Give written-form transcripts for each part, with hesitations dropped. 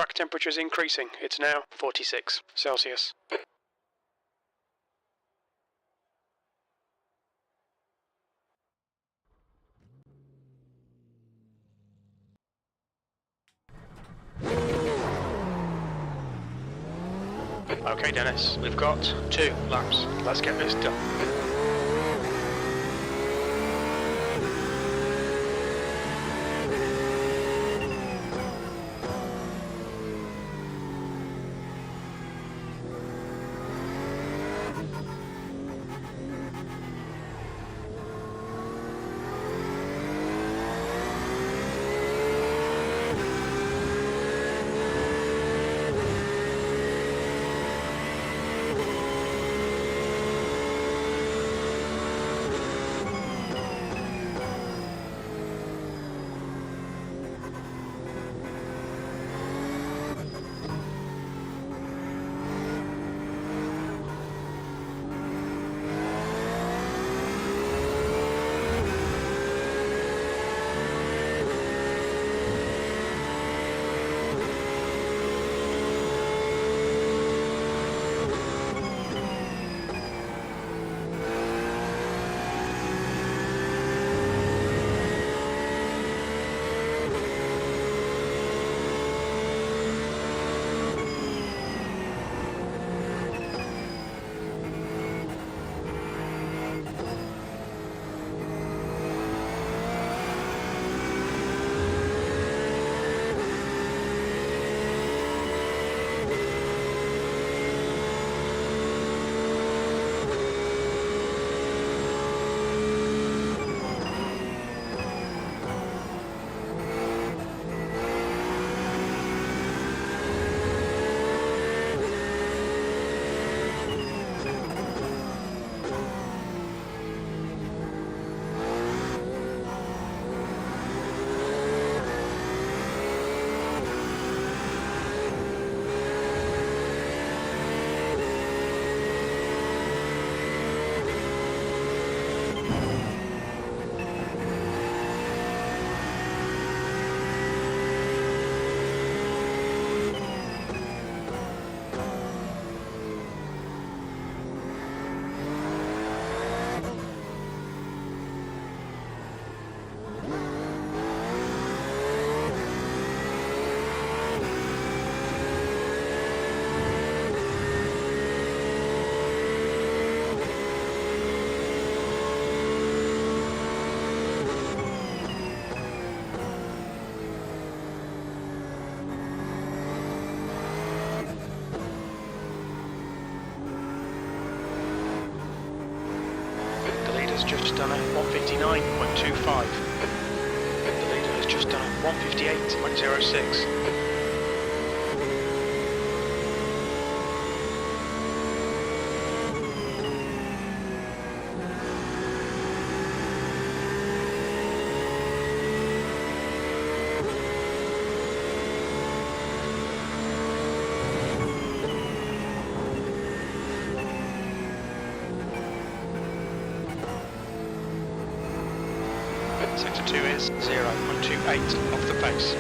track temperature is increasing. It's now 46 Celsius. Okay, Dennis, we've got 2 laps. Let's get this done. Just done a 159.25. The leader has just done a 158.06. Sector 2 is 0.28 off the pace.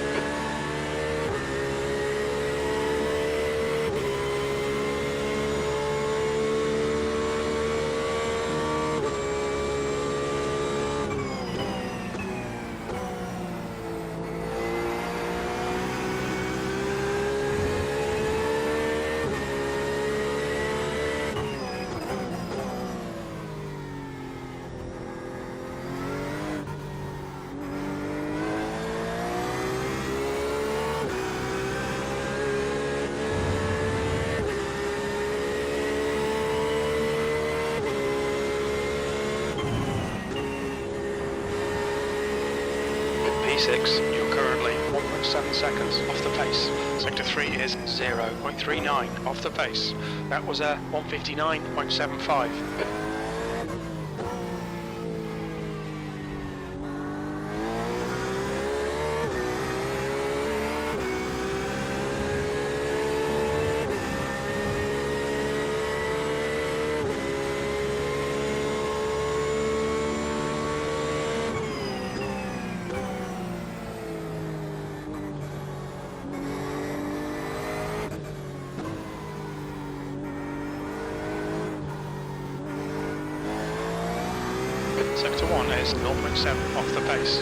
P6, you're currently 1.7 seconds off the pace. Sector 3 is 0.39 off the pace. That was a 159.75. Sector 1 is 0.7 off the pace.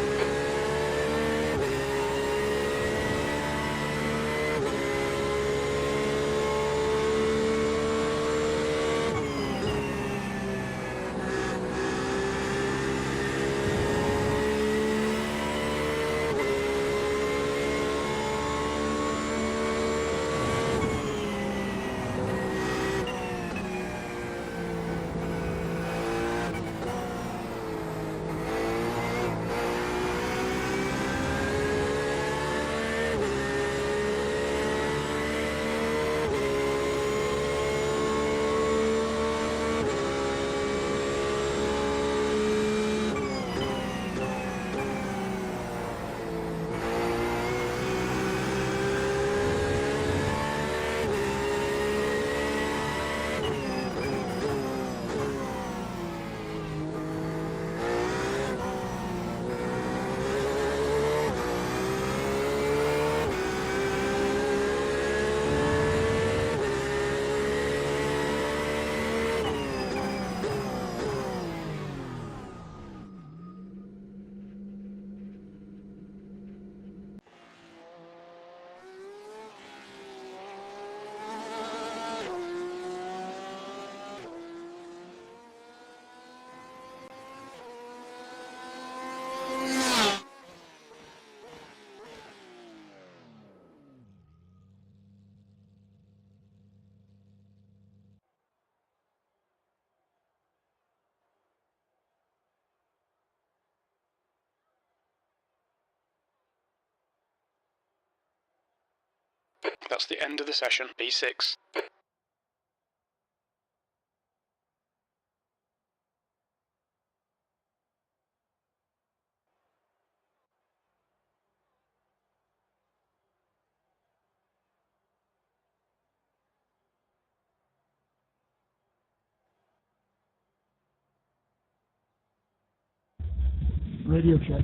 That's the end of the session, B6. Radio check.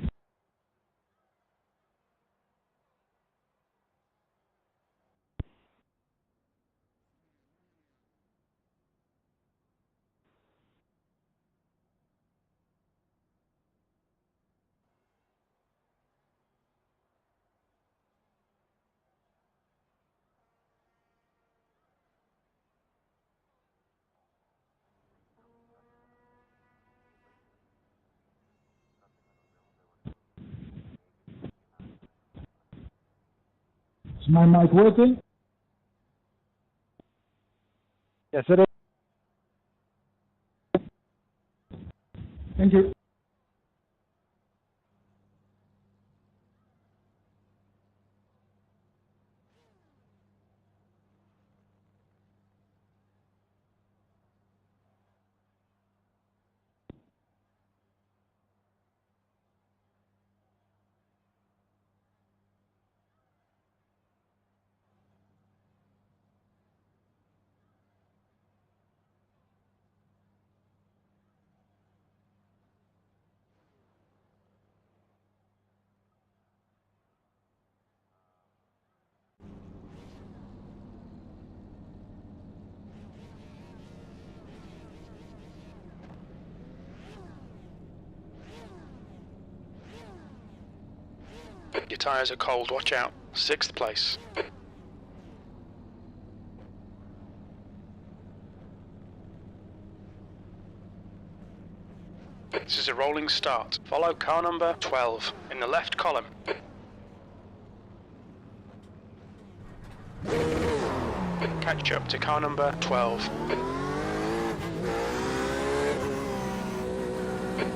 Is my mic working? Yes, it is. Thank you. Your tyres are cold, watch out. 6th place. This is a rolling start. Follow car number 12 in the left column. Catch up to car number 12.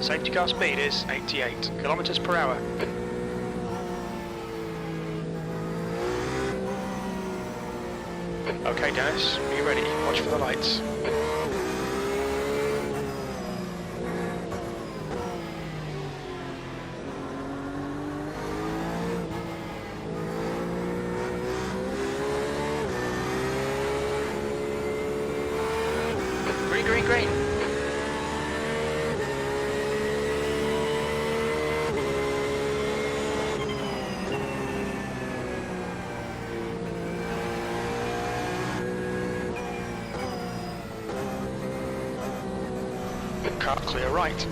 Safety car speed is 88 kilometers per hour. Okay, Dennis, are you ready? Watch for the lights. Green, green, green. Car clear right.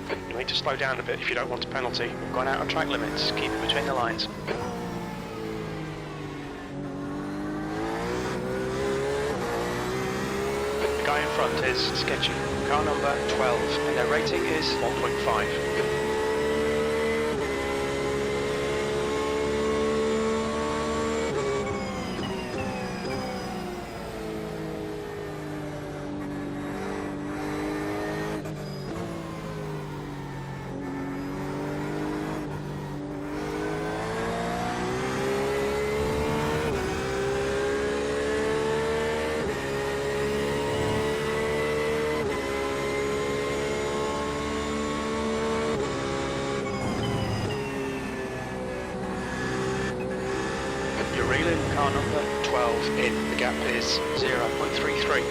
You need to slow down a bit if you don't want a penalty. We've gone out on track limits. Keep it between the lines. The guy in front is sketchy. Car number 12, and their rating is 1.5. You're reeling car number 12 in. The gap is 0.33.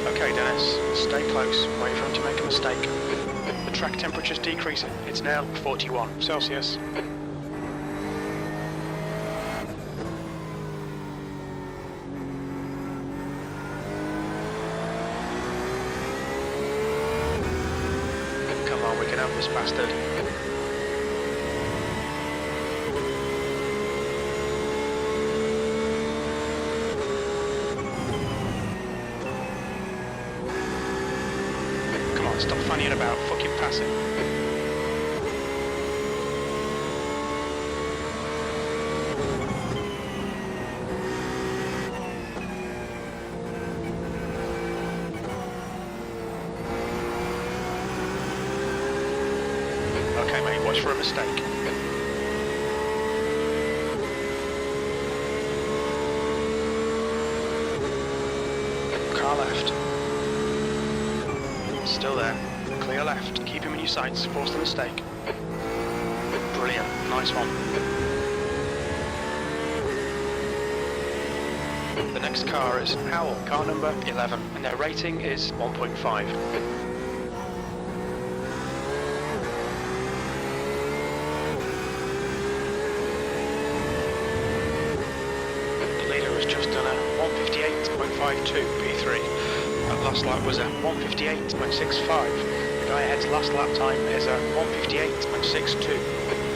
Okay, Dennis, stay close, wait for him to make a mistake. The track temperature's decreasing, it's now 41 Celsius. Come on, we can have this bastard. Stop fannying about, fucking passing. Okay mate, watch for a mistake. Car left. Still there. Clear left. Keep him in your sights. Force the mistake. Brilliant. Nice one. The next car is Howell, car number 11, and their rating is 1.5. The leader has just done a 158.52 P3. Last lap was a 158.65. The guy ahead's last lap time is a 158.62.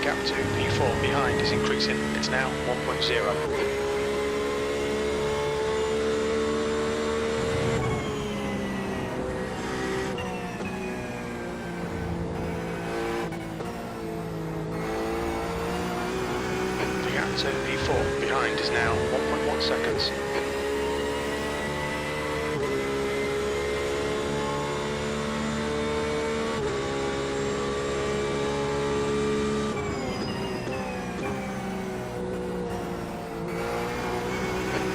Gap to P4 behind is increasing. It's now 1.0. to P4 behind is now 1.1 seconds.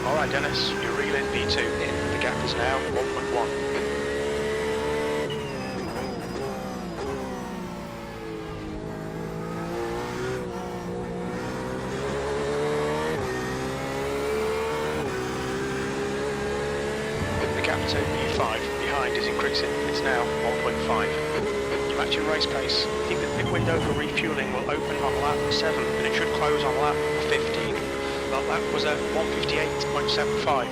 Alright Dennis, you're reeling P2 in. The gap is now 1.1. The gap to P5 behind is increasing. It's now 1.5. You're matching race pace. I think the pit window for refueling will open on lap 7 and it should close on lap 15. That lap was at 158.75.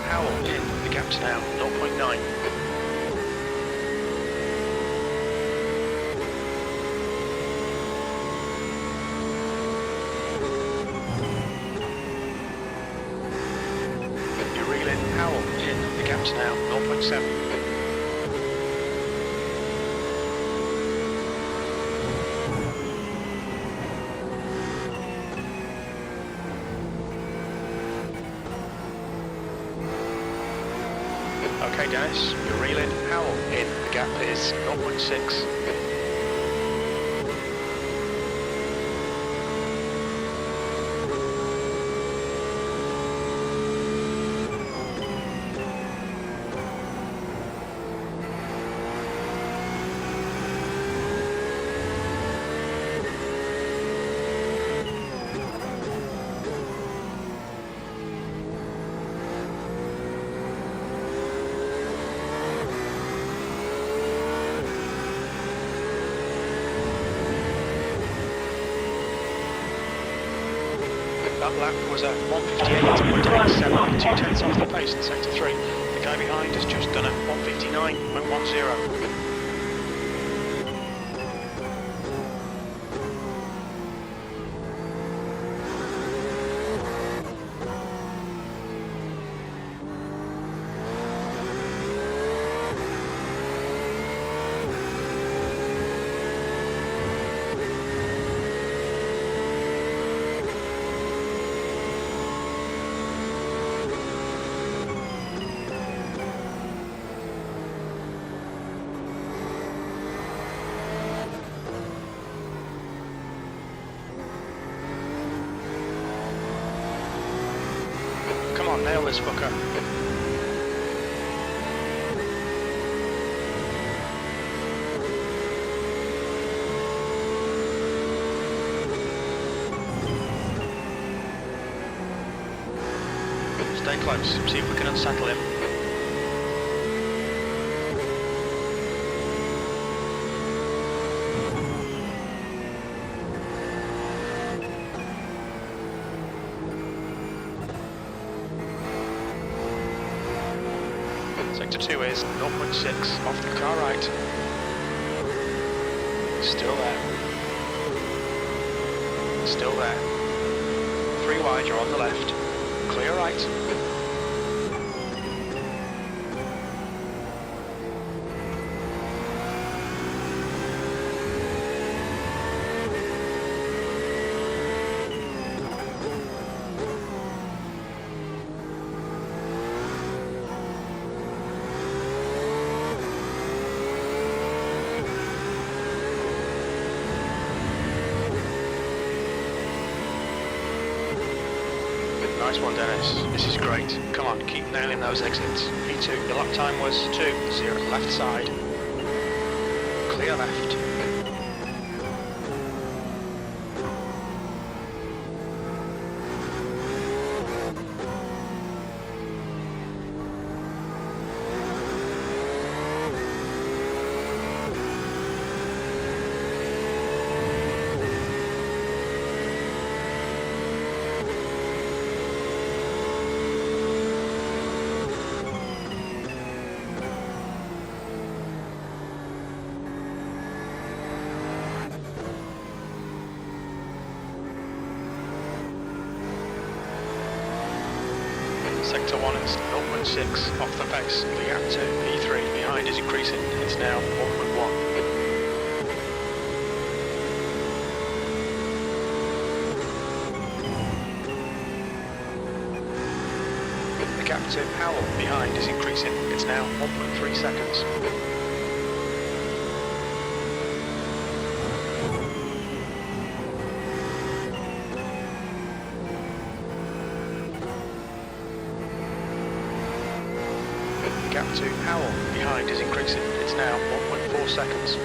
Howell in. The gap's now 0.9. You're reeling Howell in. The gap's now 0.7. Okay Dennis, you're reeling Howell in. The gap is 0.6. That lap was at 158.87, 2/10 off the pace in sector 3. The guy behind has just done a 159.10. Come on, nail this fucker. Stay close, see if we can unsettle him. Sector 2 is 0.6 off the car right. Still there. Still there. 3 wide, you're on the left. Clear right. Nice one, Dennis. This is great. Come on, keep nailing those exits. P2, your lap time was 2.0. Left side. Clear left. Sector 1 is 0.6 off the pace. The gap to P3 behind is increasing. It's now 1.1. The gap to Powell behind is increasing. It's now 1.3 seconds. The gap to Powell behind is increasing. It's now 1.4 seconds.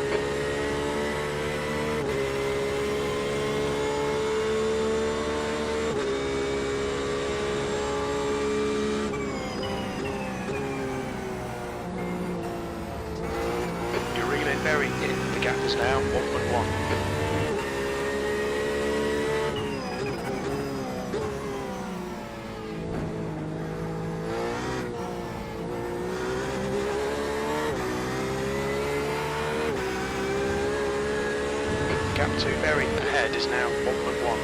You're reeling very in. The gap is now 1.1. Gap to very ahead is now 1.1.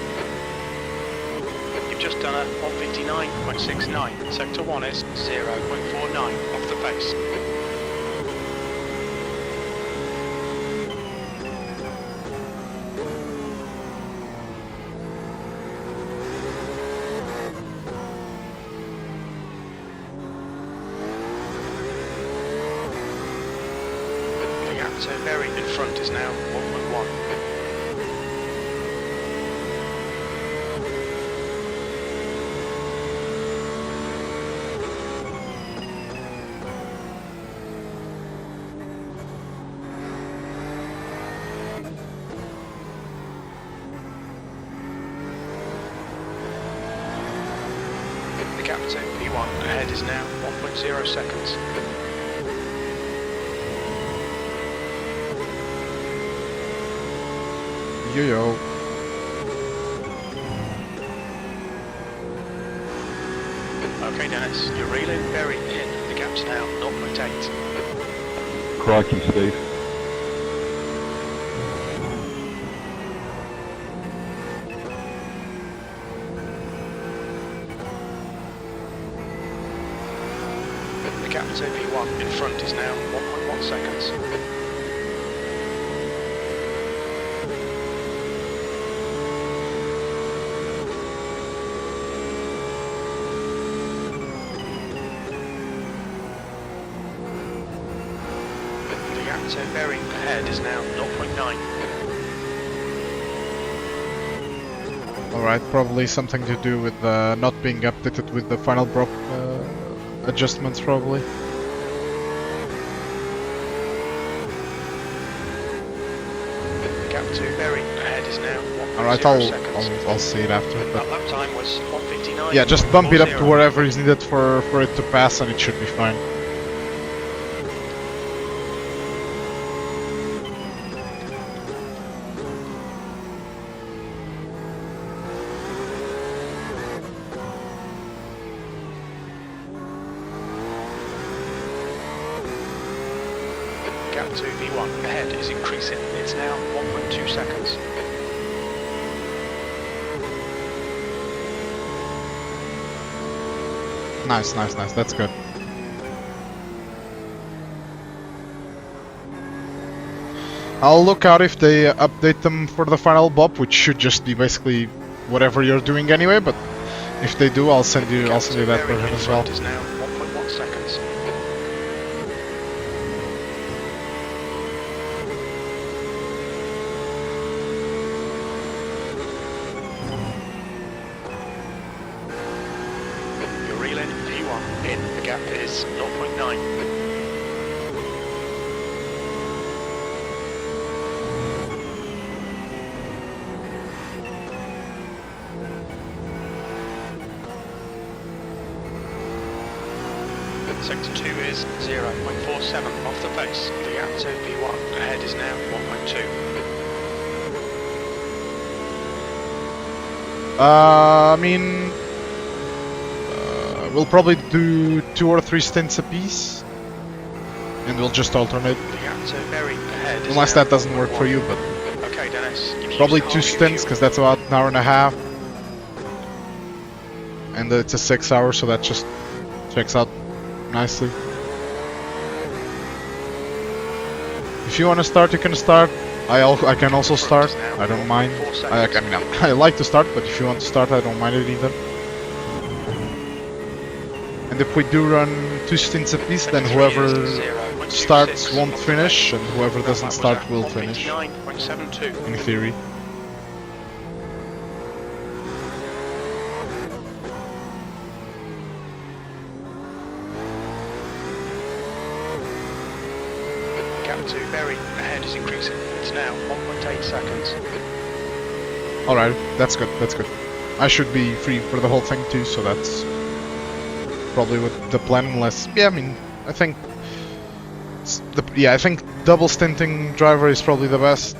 You've just done a 159.69. Sector 1 is 0.49 off the pace. The gap to very in front is now 1.1. The gap to P1 ahead is now 1.0 seconds. Yo. Okay, Dennis, you're reeling very in. The gap's now 0.8. Crikey, Steve. The gap to P1 in front is now 1.1 seconds. The gap to very ahead is now 0.9. Alright, probably something to do with not being updated with the final prop adjustments, probably. The gap to very ahead is now 1.0 Alright, seconds. I'll see it after. That But lap time was 1:59. yeah, just bump it up to 40. wherever is needed for it to pass, and it should be fine. Gap to V1 ahead is increasing. It's now 1.2 seconds. Nice, that's good. I'll look out if they update them for the final bop, which should just be basically whatever you're doing anyway, but if they do, I'll send you that version as well. Is now 1.1 seconds. You're reeling V1 in. The gap is 0.9. Sector 2 is 0.47 off the pace. The gap to P1 ahead is now 1.2. I mean, we'll probably do 2 or 3 stints apiece, and we'll just alternate. The gap to very ahead is Unless now that doesn't work for you, but okay, Dennis. You've probably used 2 half your stints, fuel. because that's about an hour and a half. and it's a 6 hour, so that just checks out nicely. If you want to start, you can start. I can also start. I don't mind. I mean, I like to start, but if you want to start, I don't mind it either. And if we do run 2 stints apiece, then whoever starts won't finish, and whoever doesn't start will finish. In theory. Gap to Berry ahead is increasing. It's now 1.8 seconds. Alright, that's good, that's good. I should be free for the whole thing too, so that's probably what the plan, unless... Yeah, I mean, I think... I think double stinting driver is probably the best.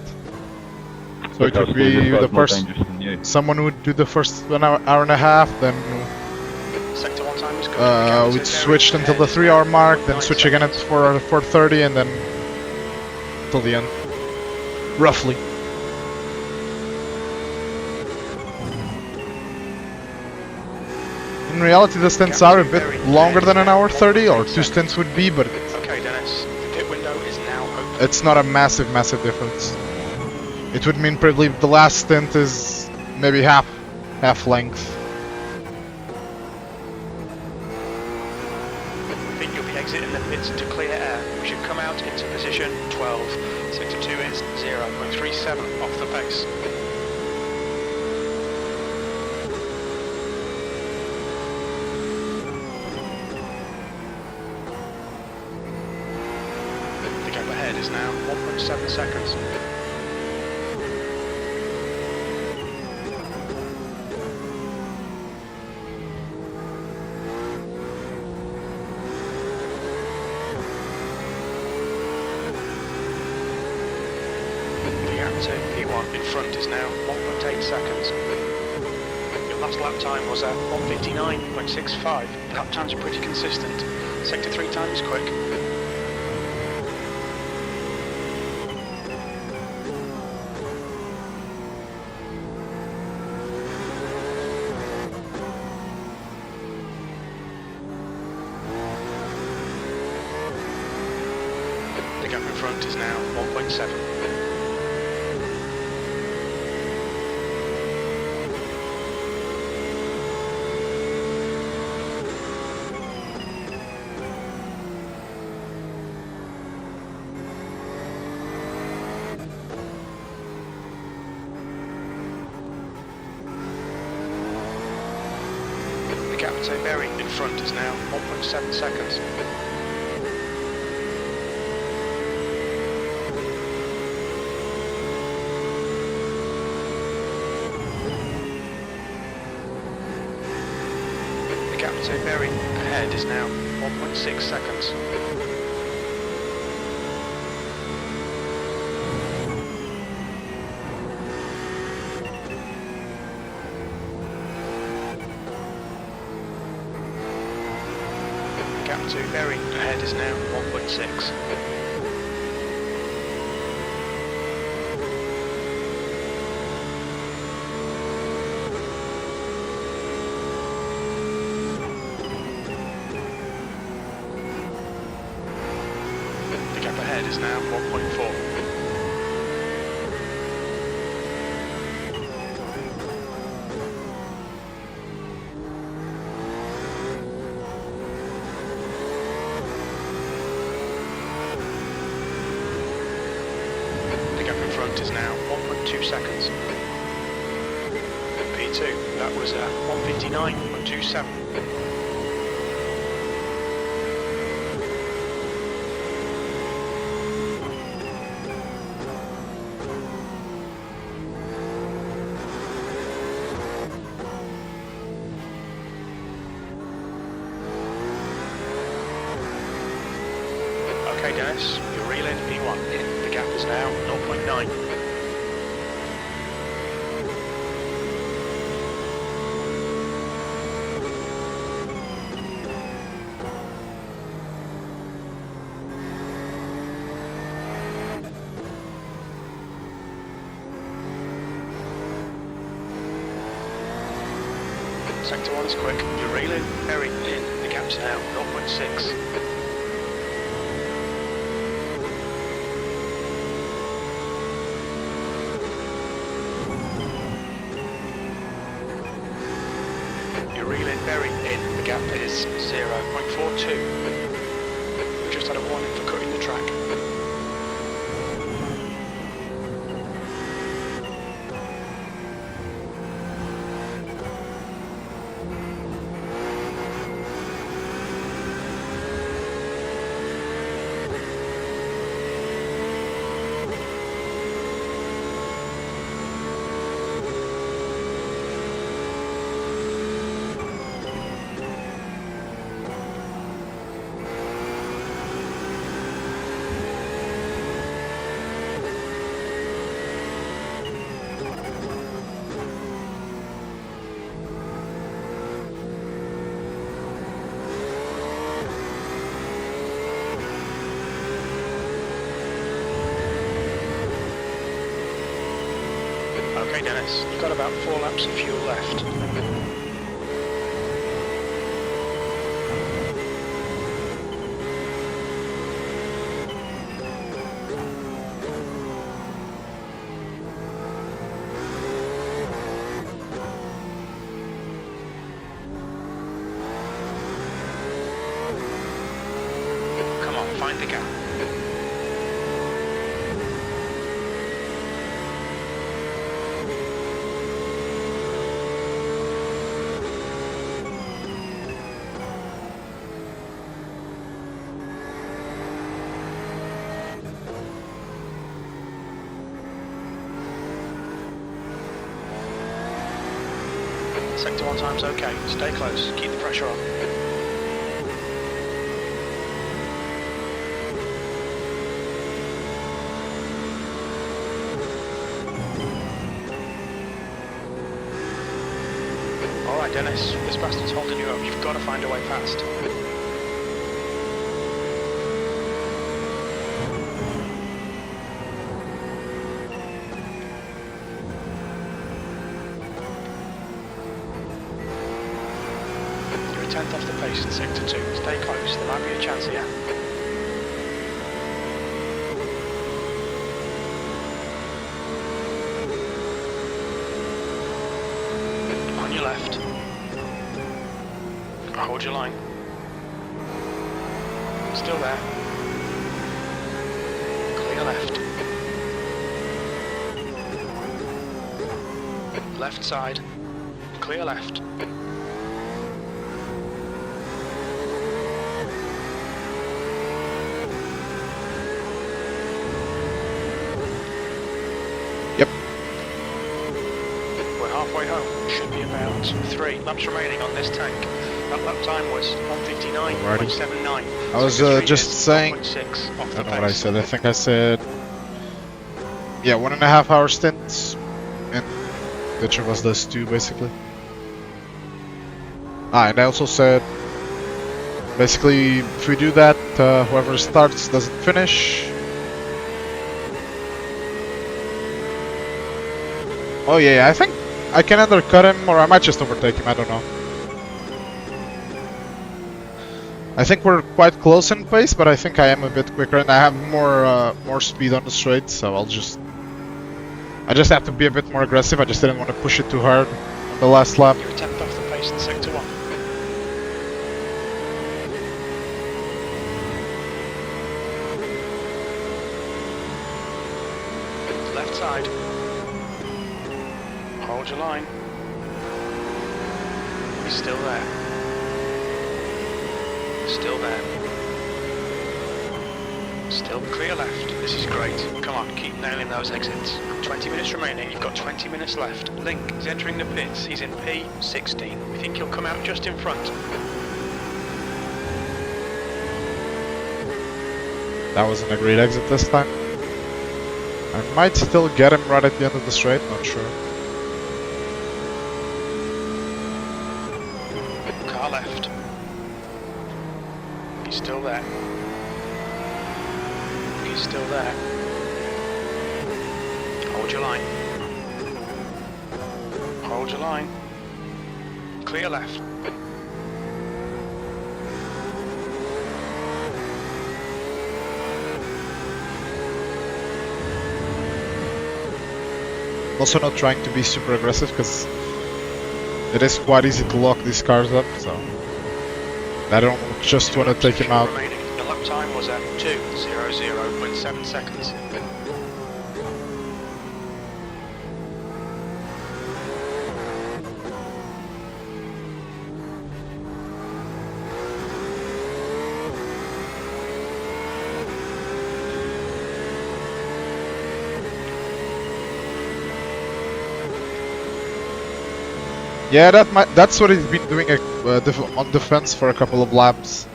So it would be the first... Someone would do the first hour and a half, then... Sector 1 time is good. We'd switch until the 3 hour mark, then switch again at 4:30, and then... till the end. Roughly. In reality, the stints are a bit longer than an hour 30, or 2 stints would be, but okay, Dennis, the pit window is now open. it's not a massive difference. It would mean probably the last stint is maybe half length. I think you'll be exiting the pits to clear air. We should come out into position 12. Sector 2 is 0.37 off the pace. The gap ahead is now 1.7 seconds. So P1 in front is now 1.8 seconds. Your last lap time was at 1:59.65. Lap times are pretty consistent. Sector 3 time is quick. The gap in front is now 1.7. The gap to Berry in front is now 1.7 seconds. The gap to Berry ahead is now 1.6 seconds. Gap to Berry ahead is now 1.6. The gap ahead is now 1.4. Is now 1.2 seconds. P2, that was 1:59.27. Okay, Dennis, you're reeling P1. The gap is now 0.9. Sector 1 is quick. You're really very in. The gap's now 0.6. You're really very in. The gap is 0.42. We just had a warning for cutting the track. Okay, Dennis, you've got about 4 laps of fuel left. Come on, find the gap. Sector 1 time's okay. Stay close. Keep the pressure on. Alright, Dennis. This bastard's holding you up. You've got to find a way past. You're a tenth off the pace in Sector 2. Stay close. There might be a chance here. On your left. Hold your line. Still there. Clear left. Left side. Clear left. Yep. We're halfway home. Should be about 3 laps remaining on this tank. That lap time was 1:59.79. I was just saying. 0.6 off I the don't know what I pace. said. I think I said. Yeah, 1.5 hour stints. And which was those 2 basically. And I also said. Basically, if we do that, whoever starts doesn't finish. Oh yeah, I think I can undercut him, or I might just overtake him, I don't know. I think we're quite close in pace, but I think I am a bit quicker, and I have more speed on the straight, so I just have to be a bit more aggressive. I just didn't want to push it too hard on the last lap. You're a tenth off the pace in Sector 1. Left side. Hold your line. He's still there. Still there. Still clear left. This is great. Come on, keep nailing those exits. 20 minutes remaining. You've got 20 minutes left. Link is entering the pits. He's in P16. We think he'll come out just in front. That wasn't a great exit this time. I might still get him right at the end of the straight, not sure. Car left. He's still there. He's still there. Hold your line. Hold your line. clear left. I'm also not trying to be super aggressive because it is quite easy to lock these cars up, so I don't just want to take him out. Remaining. The lap time was at 2:00.7 seconds. Yeah, that's what he's been doing on defense for a couple of laps.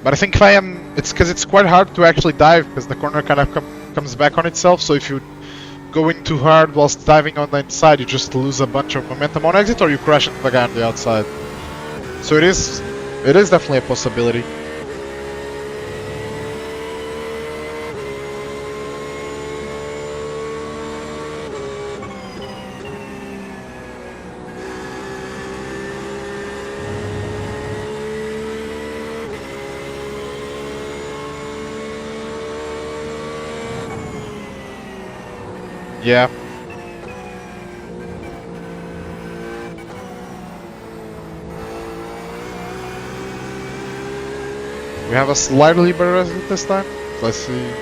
But I think if I am, it's because it's quite hard to actually dive because the corner kind of comes back on itself. So if you go in too hard whilst diving on the inside, you just lose a bunch of momentum on exit, or you crash into the guy on the outside. So it is definitely a possibility. Yeah. We have a slightly better exit this time. Let's see.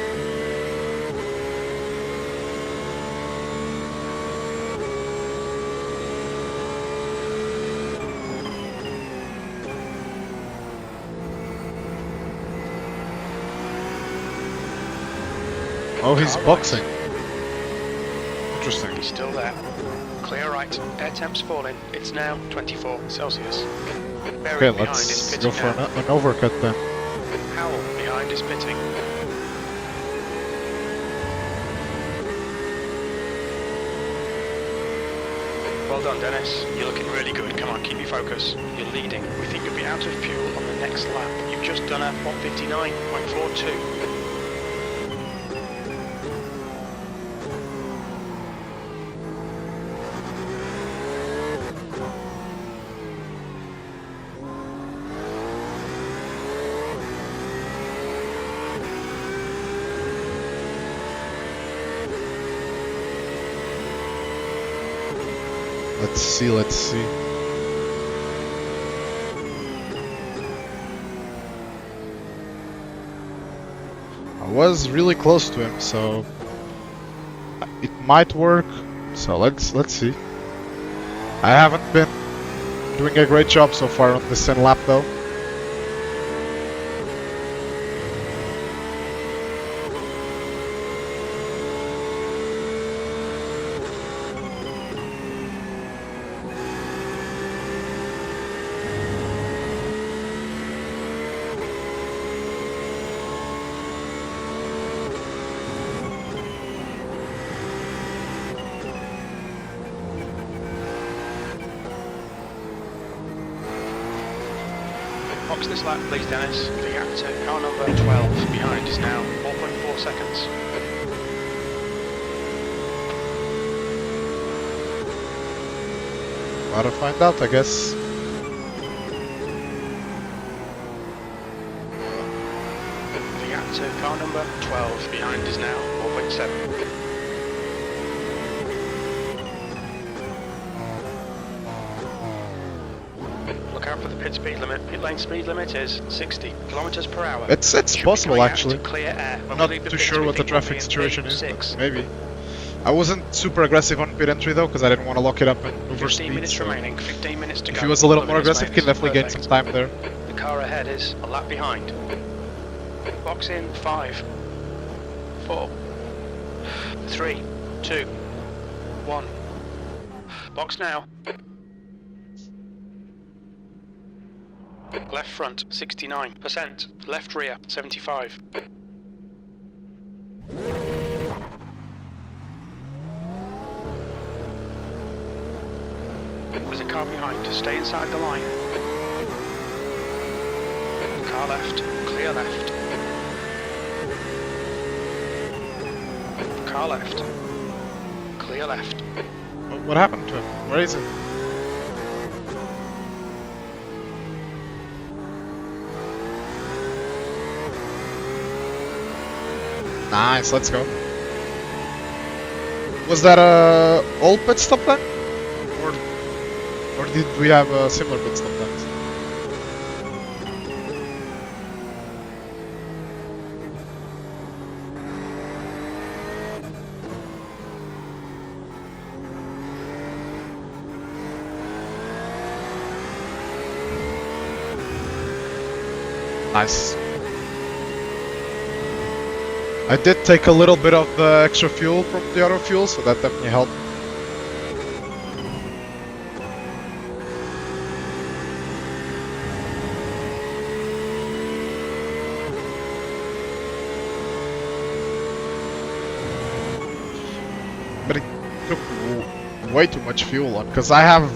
Oh, he's boxing. Interesting. He's still there. Clear right. Air temp's falling. It's now 24 Celsius. Okay, let's go for an overcut then. Howell behind is pitting. Well done, Dennis. You're looking really good. Come on, keep your focus. You're leading. We think you'll be out of fuel on the next lap. You've just done a 1:59.42. Let's see. I was really close to him, so it might work. So let's see. I haven't been doing a great job so far on this end lap though. Box this lap, please, Dennis. The gap to car number 12 behind is now 4.4 seconds. Gotta find out, I guess. The gap to car number 12 behind is now 4.7. Look out for the pit speed limit. Pit lane speed limit is 60 kilometers per hour. It's possible actually. Clear air. I'm not too sure what the traffic situation is, but maybe. I wasn't super aggressive on pit entry though, because I didn't want to lock it up and 15 overspeed. minutes So remaining. 15 minutes to go. if he was a little more 12 minutes aggressive, he can definitely gain some time there. The car ahead is a lap behind. Box in 5, 4, 3, 2, 1. Box now. Left front 69%, left rear 75. There's a car behind, stay inside the line. Car left, clear left. Car left, clear left. What happened to him? Where is he? Nice, let's go. Was that a all pit stop then? Or did we have a similar pit stop then? Nice. I did take a little bit of the extra fuel from the auto fuel, so that definitely helped. But it took way too much fuel on, because I have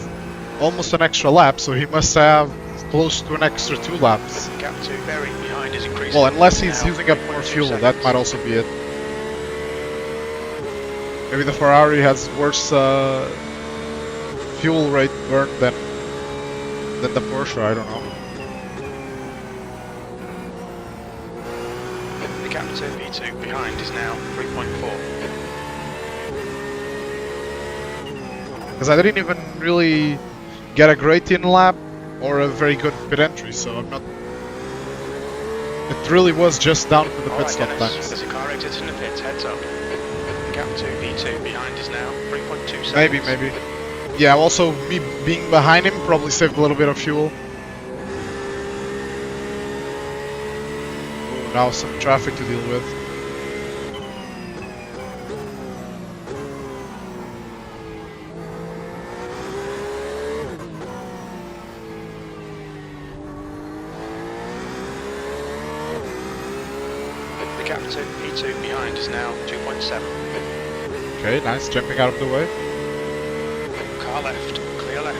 almost an extra lap, so he must have close to an extra 2 laps. Gap 2 very behind is increasing. Well, unless he's Now, using up more 3.2 fuel, that seconds. might also be it. Maybe the Ferrari has worse fuel rate burn than the Porsche, I don't know. The gap to V2 behind is now 3.4. Because I didn't even really get a great in lap or a very good pit entry, so I'm not... It really was just down to the pit stop times. There's a car exiting the pits, heads up. The gap to V2 behind is now 3.2 seconds. Maybe. Yeah, also me being behind him probably saved a little bit of fuel. Ooh, now some traffic to deal with. The gap to V2 behind is now 2.7. Okay, nice, jumping out of the way. Car left, clear left.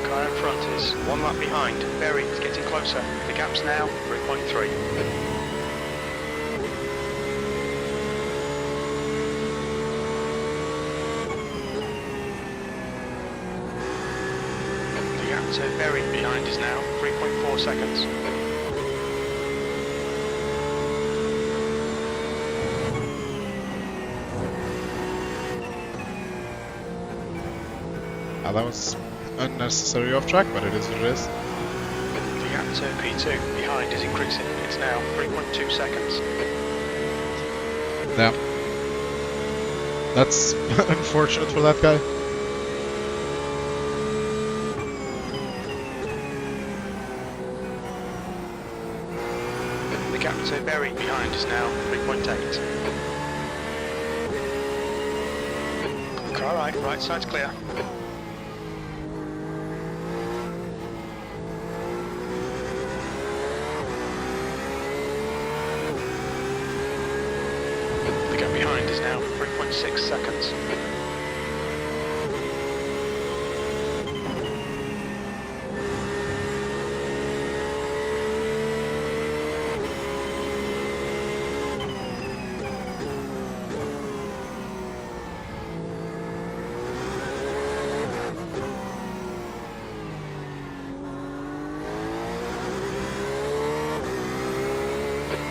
Car in front is 1 lap behind. Very, it's getting closer. The gap's now 3.3. So very behind is now 3.4 seconds. Now that was unnecessary off track, but it is what it is. The gap to P2 behind is increasing. It's now 3.2 seconds. Yeah. That's unfortunate for that guy. The gap to very behind is now 3.8. Car right side's clear. The gap behind is now 3.6 seconds.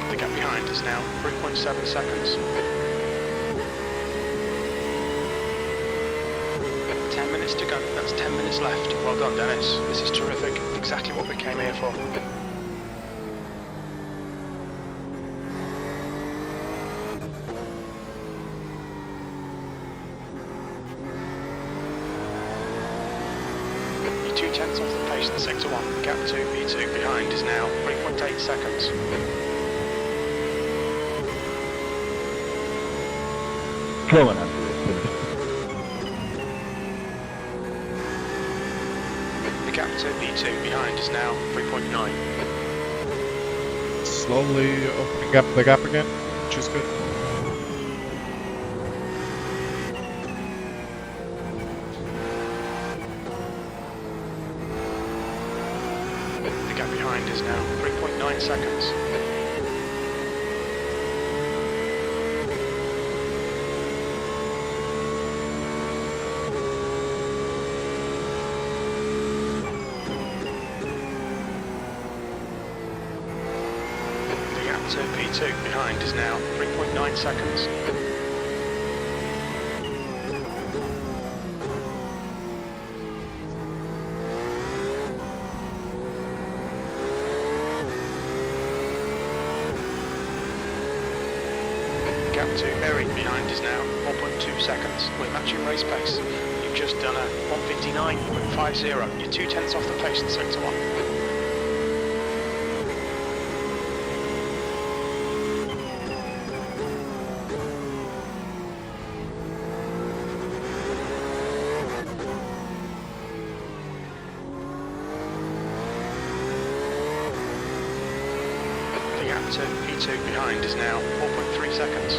The gap behind is now 3.7 seconds. 10 minutes to go. That's 10 minutes left. Well done, Dennis. This is terrific. Exactly what we came here for. You're 2/10 off the pace in Sector 1. The gap to V2 behind is now 3.8 seconds. Going after it. The gap to V2 behind is now 3.9. Slowly opening up the gap again, which is good. The gap behind is now 3.9 seconds. to P2 behind is now 3.9 seconds. The gap to Berry behind is now 1.2 seconds. We're matching race pace. You've just done a 1:59.50. You're 2/10 off the pace in sector 1. The gap to P2 behind is now 4.3 seconds.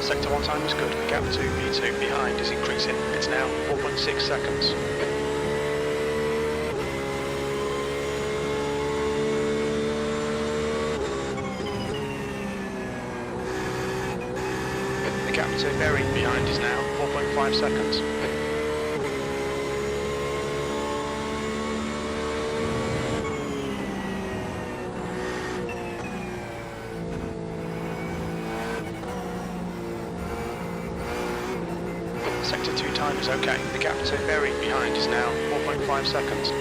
Sector 1 time is good. The gap to P2 behind is increasing. It's now 4.6 seconds. The gap to Berry behind is now 4.5 seconds. Sector 2 time is okay. The gap to Berry behind is now 4.5 seconds.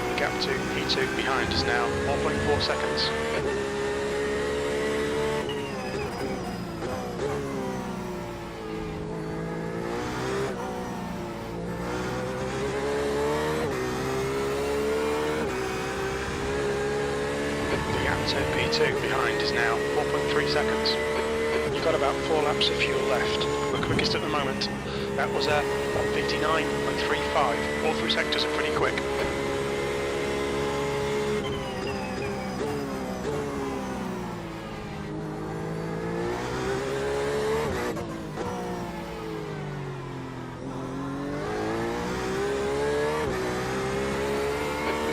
The gap to P2 behind is now 1.4 seconds. The gap to P2 behind is now 4.3 seconds. You've got about 4 laps of fuel left. The quickest at the moment. That was a 1:59.35. All through sectors are pretty quick.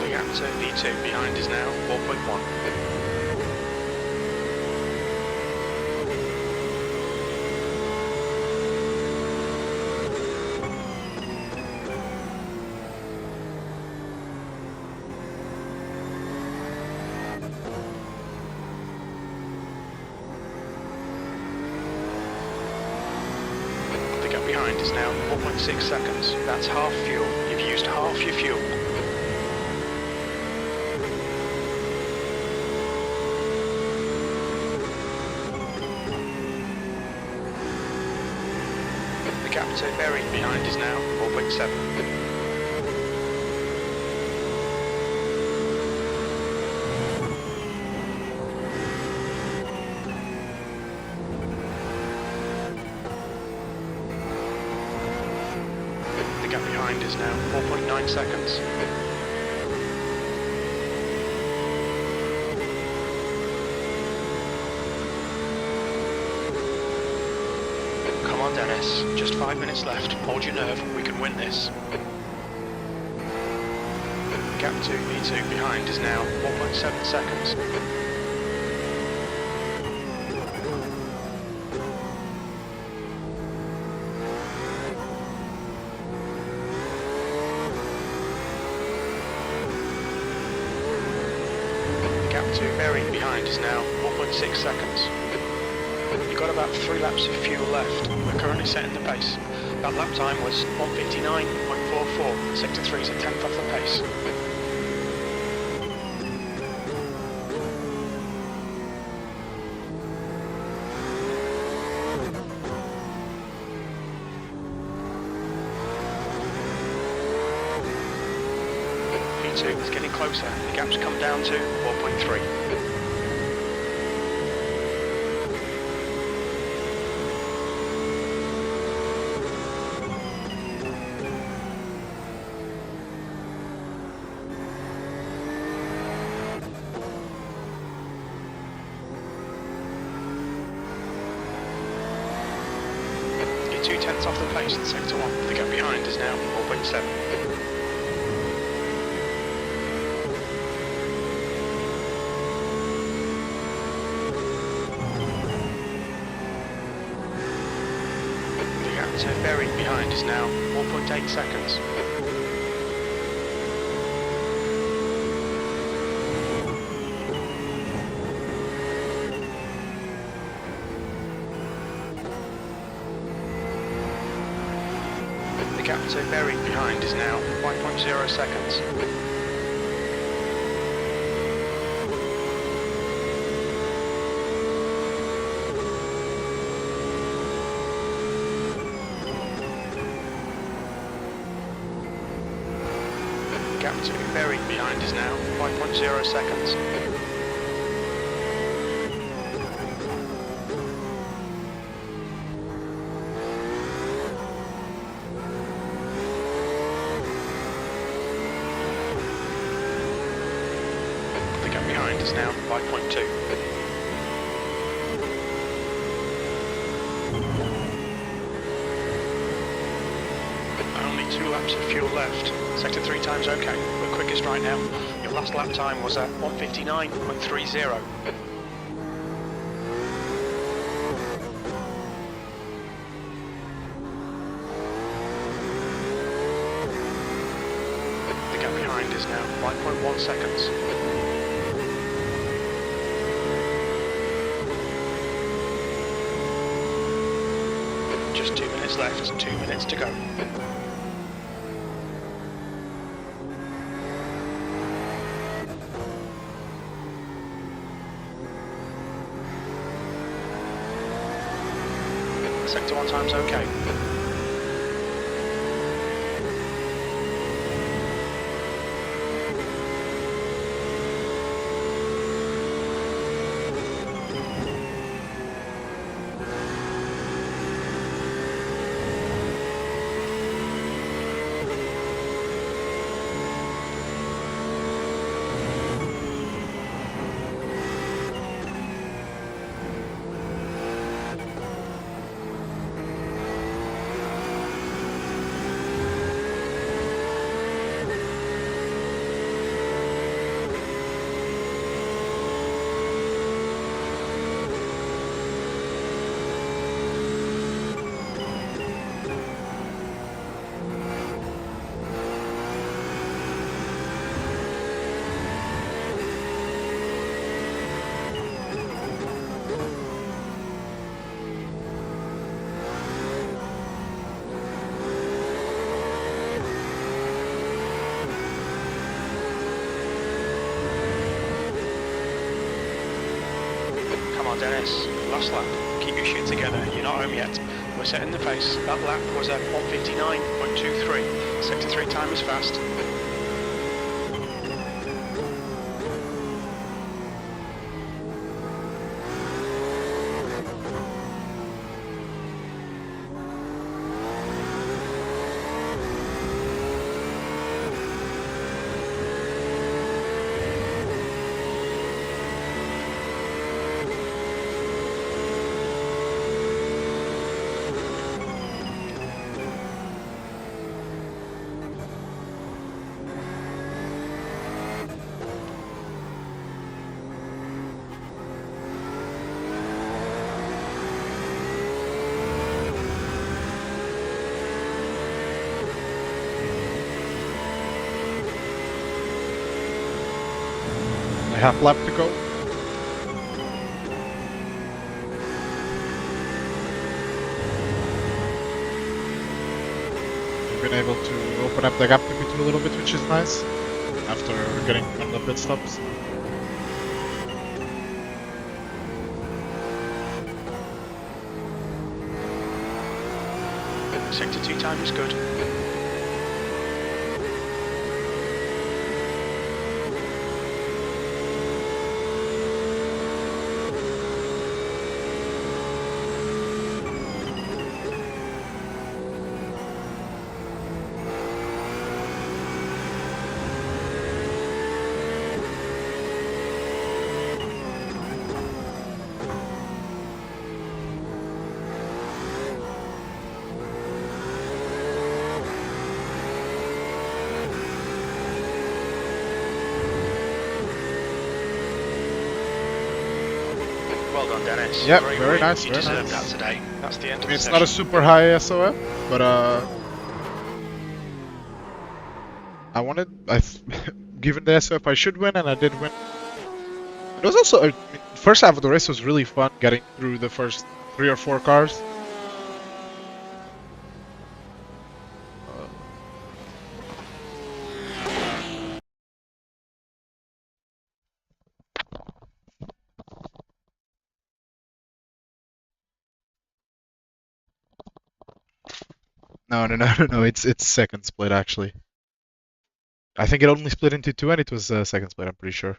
The gap to P2 behind is now 4.1. The gap behind is now 4.6 seconds. That's half fuel. You've used half your fuel. The gap to Berry behind is now 4.7. The gap behind is now 4.9 seconds. Come on, Dennis. Just 5 minutes left. Hold your nerve. We can win this. The gap to P2 behind is now 1.7 seconds. The gap to Berry behind is now 1.6 seconds. You've got about 3 laps of fuel left. We're currently setting the pace. That lap time was 1:59.44. Sector 3 is a 10th off the pace. P2 is getting closer. The gap's come down to 4.3. only 2/10 off the pace in sector 1. The gap behind is now 4.7. The gap to buried behind is now 4.8 seconds. The gap to buried behind is now 5.0 seconds. The gap to buried behind is now 5.0 seconds. The gap behind is now 5.2. Only 2 laps of fuel left. Sector 3 time's okay. We're quickest right now. Your last lap time was at 1:59.30. The gap behind is now 5.1 seconds. Just 2 minutes left, 2 minutes to go. Sector 1 time's okay. Come on, Dennis. Last lap. Keep your shit together. You're not home yet. We're setting the pace. That lap was at 1:59.23. Sector 3 time is fast. Half lap to go. We've been able to open up the gap in between a little bit, which is nice, after getting on the pit stops. Sector 2 time is good. done, Dennis. Yep, Great very win. nice, You very deserved nice. that today. That's the end I of mean, the it's not a session. super high SOF, but given the SOF, I should win, and I did win. It was also, I mean, first half of the race was really fun, getting through the first 3 or 4 cars. Uh, no, no, no, no, no. It's second split actually. I think it only split into two, and it was second split. I'm pretty sure.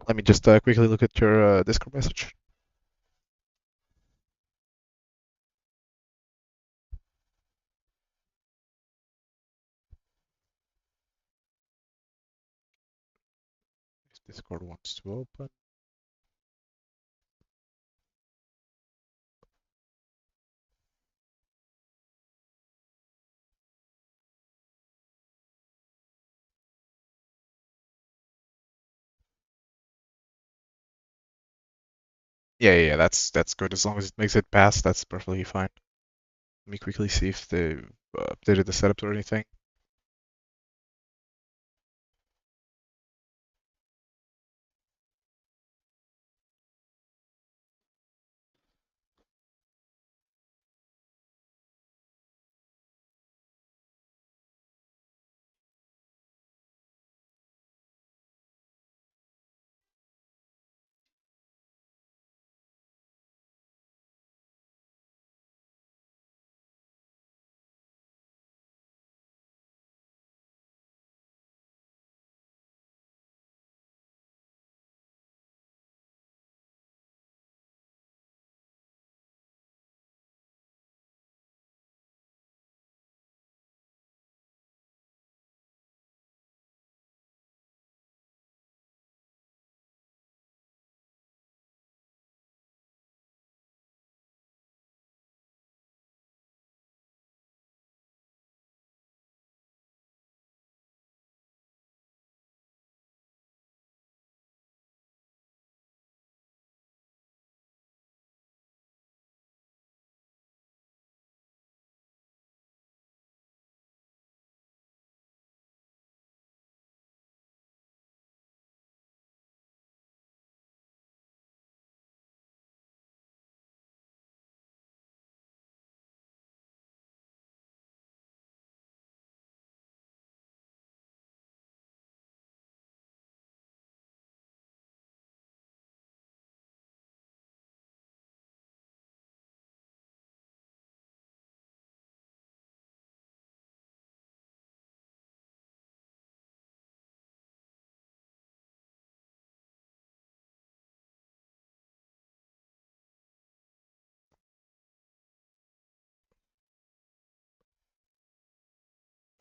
Let me just quickly look at your Discord message. If Discord wants to open. Yeah, yeah, yeah, that's good. As long as it makes it past, that's perfectly fine. Let me quickly see if they updated the setups or anything.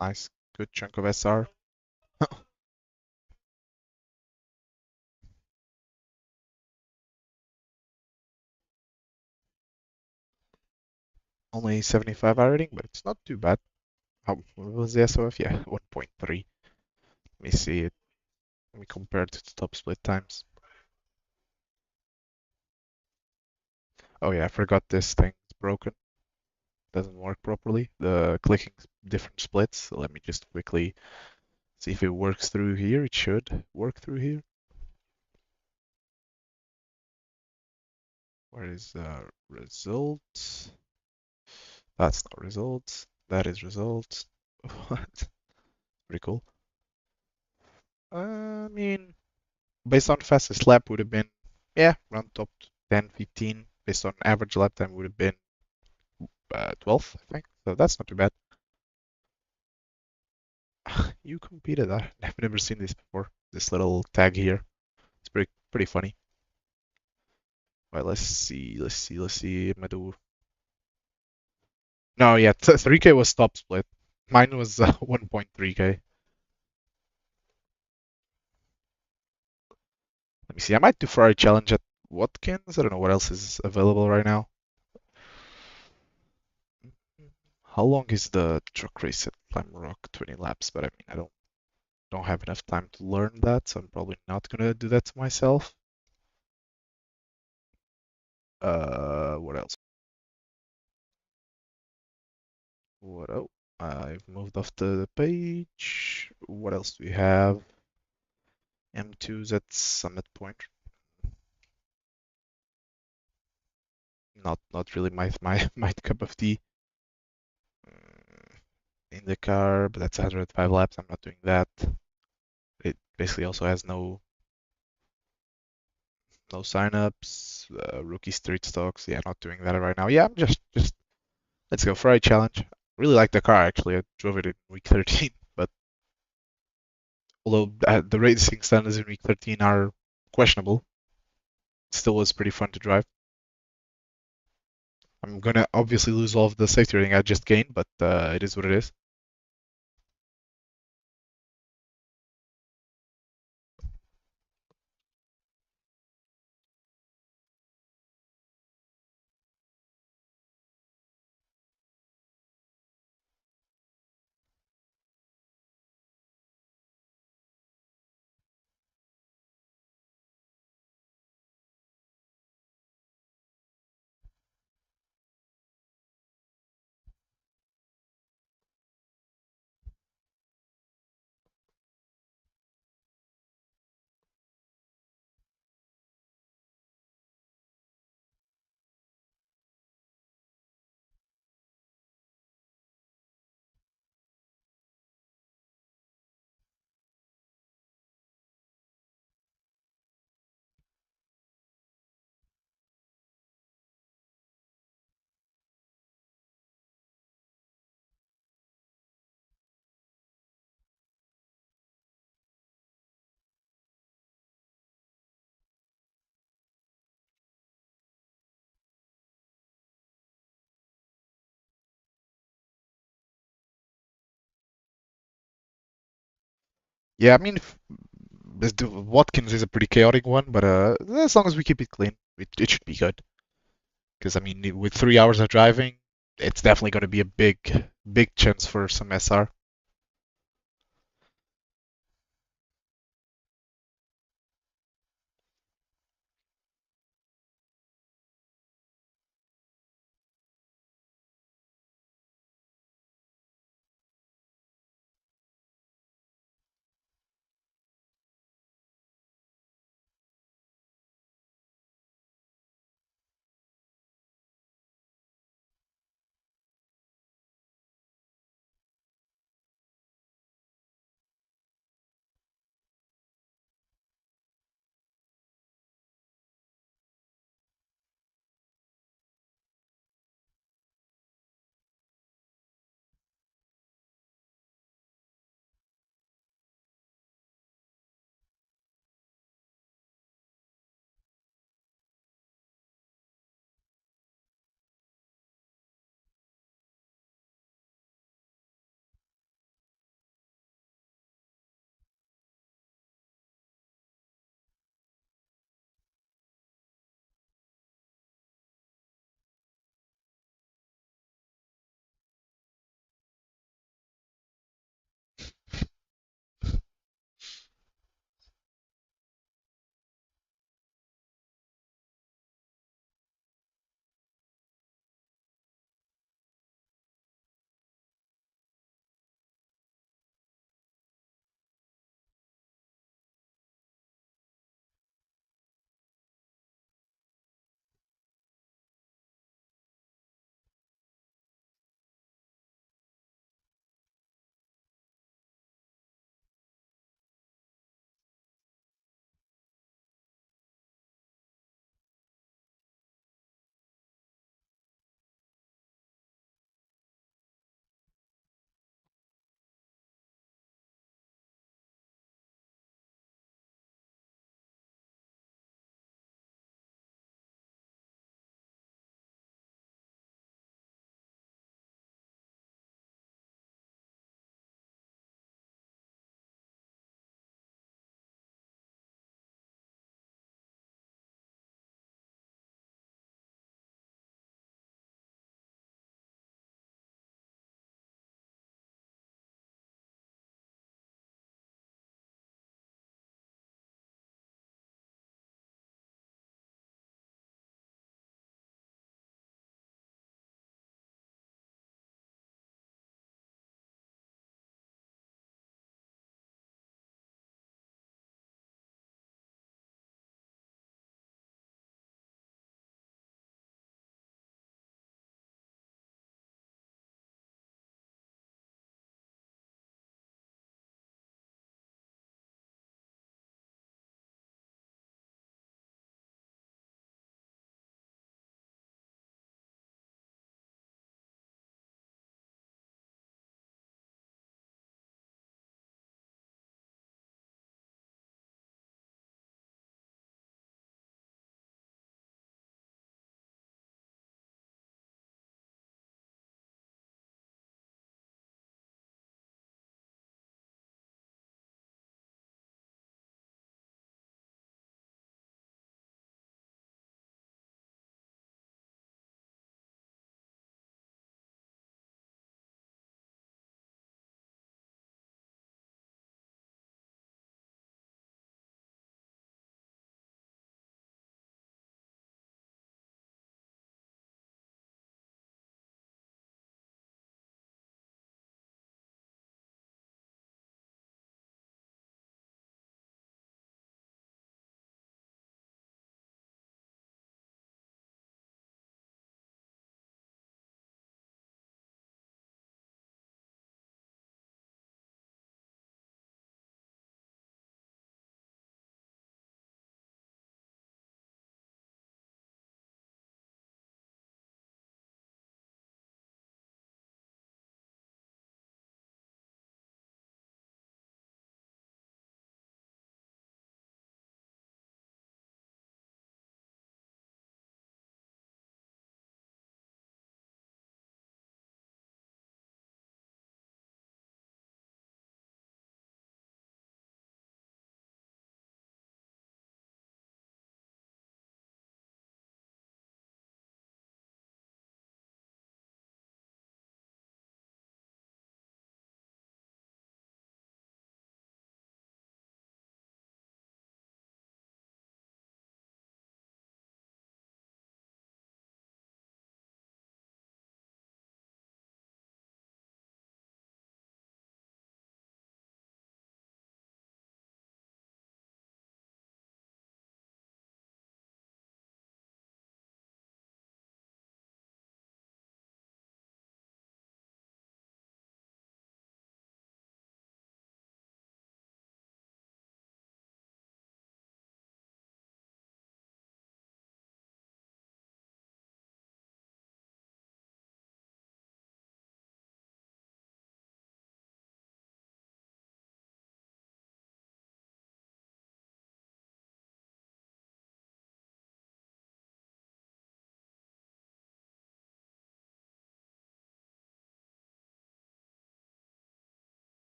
Nice, good chunk of SR. Only 75 rating, but it's not too bad. How what was the SOF? Yeah, 1.3. Let me see it. Let me compare it to the top split times. Oh yeah, I forgot this thing. It's broken. Doesn't work properly. The clicking different splits. So let me just quickly see if it works through here. It should work through here. Where is results? That's not results. That is results. What? Pretty cool. I mean, based on fastest lap would have been, yeah, around top 10, 15. Based on average lap time would have been 12th, I think. So that's not too bad. You competed. I've never seen this before. This little tag here. It's pretty funny. Right, let's see. I'm gonna do. No, yeah, 3K was top split. Mine was 1.3K. Let me see. I might do Ferrari challenge at Watkins. I don't know what else is available right now. How long is the truck race at Climb Rock? 20 laps, but I mean, I don't have enough time to learn that, so I'm probably not gonna do that to myself. What else? What else? I've moved off the page. What else do we have? M2's at Summit Point. Not really my cup of tea. In the car, but that's 105 laps. I'm not doing that. It basically also has no signups, rookie street stocks. Yeah, not doing that right now. Yeah, I'm just let's go Friday challenge. Really like the car actually. I drove it in week 13, but although the racing standards in week 13 are questionable, it still was pretty fun to drive. I'm gonna obviously lose all of the safety rating I just gained, but it is what it is. Yeah, I mean, Watkins is a pretty chaotic one, but as long as we keep it clean, it should be good. Because I mean, with 3 hours of driving, it's definitely going to be a big chance for some SR.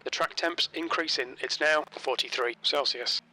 The track temp's increasing. It's now 43 Celsius.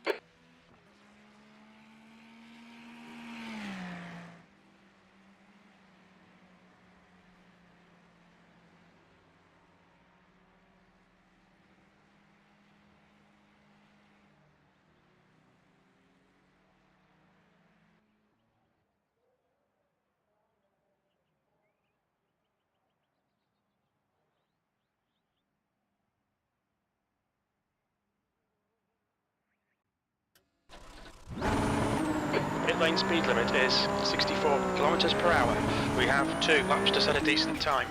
Pit lane speed limit is 64 kilometers per hour. We have 2 laps to set a decent time.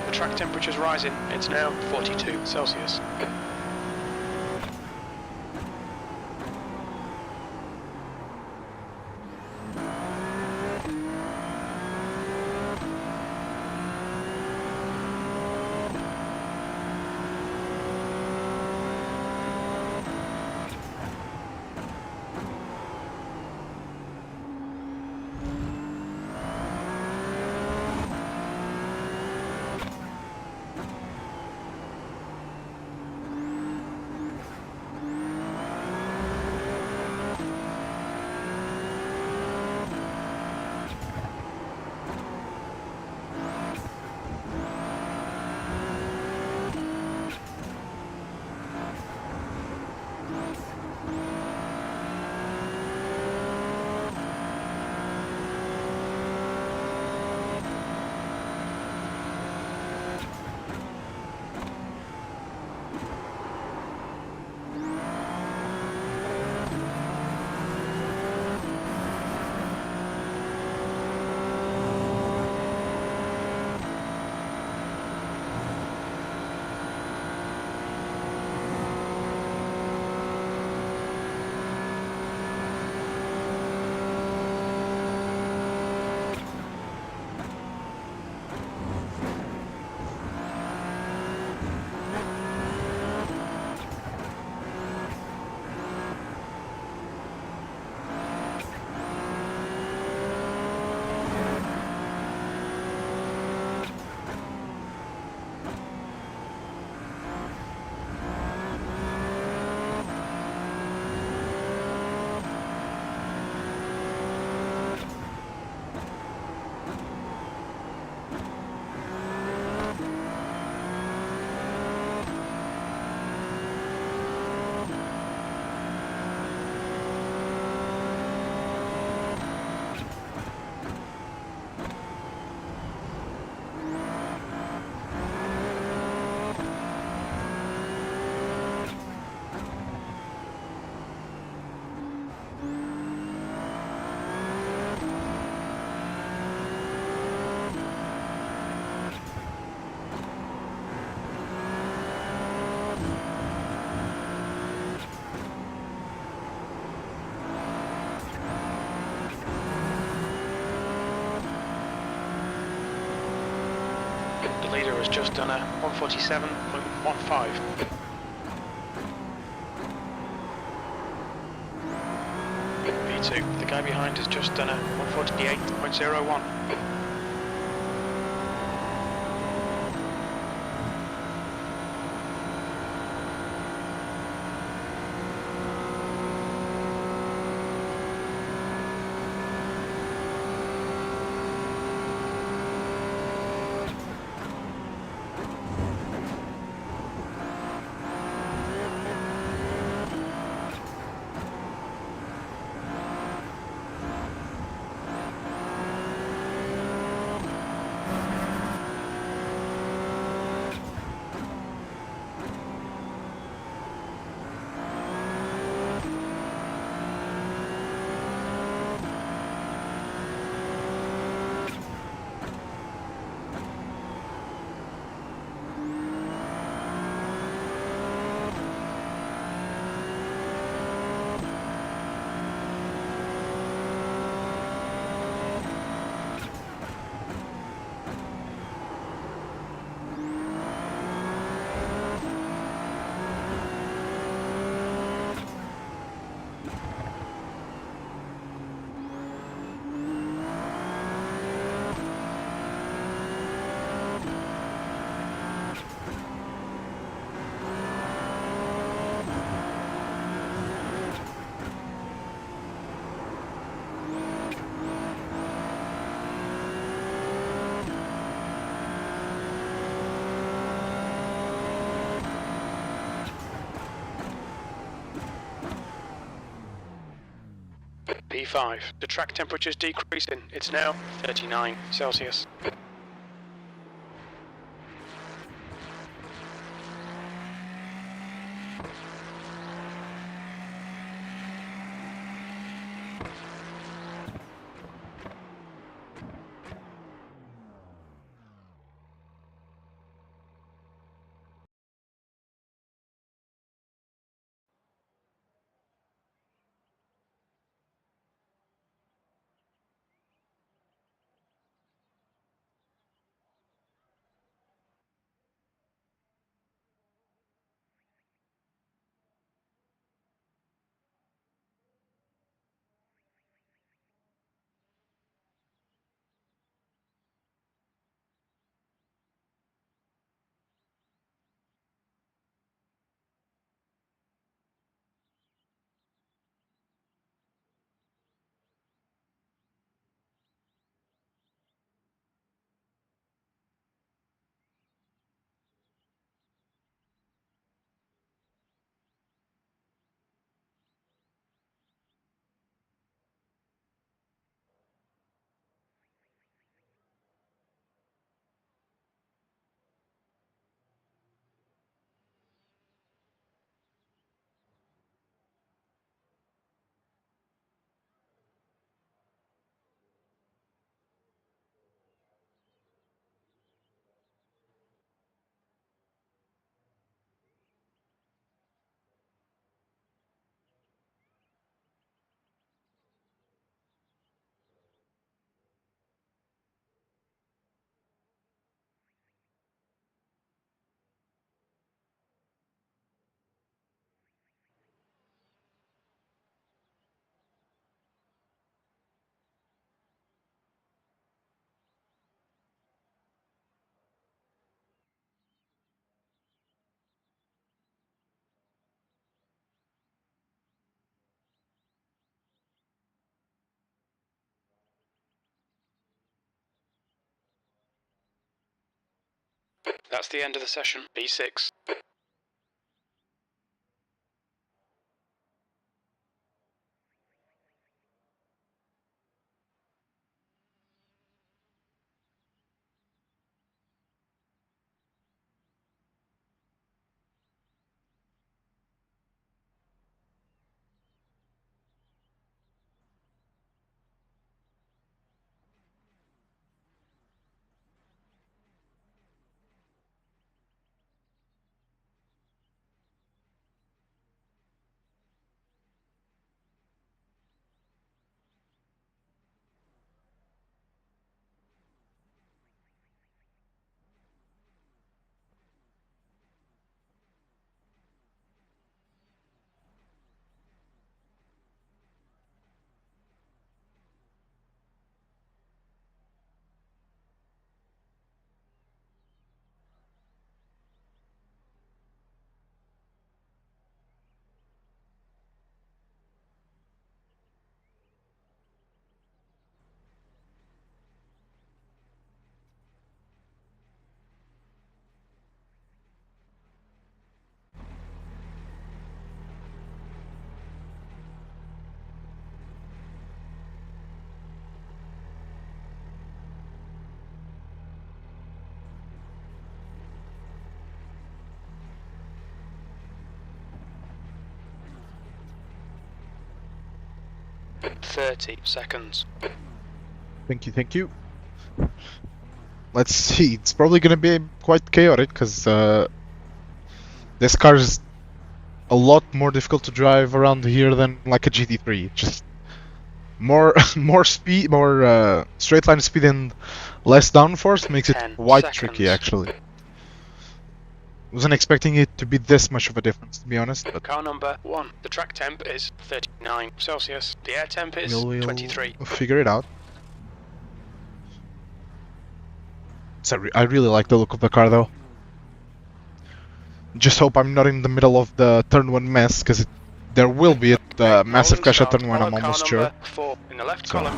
The track temperature's rising. It's now 42 Celsius. The leader has just done a 147.15. V2, the guy behind has just done a 148.01. P5. The track temperature's decreasing. It's now 39 Celsius. That's the end of the session. B6. .30 seconds. Thank you, thank you. Let's see, it's probably gonna be quite chaotic, because this car is a lot more difficult to drive around here than like a GT3. Just more more speed, more straight line speed and less downforce makes it 10 quite seconds. tricky, actually. Wasn't expecting it to be this much of a difference, to be honest, but Car number 1. The track temp is 39 Celsius. The air temp is we'll 23. figure it out. So I really like the look of the car, though. Just hope I'm not in the middle of the turn 1 mess, because there will be a massive crash at turn 1, I'm almost sure. 4 in the left So. column.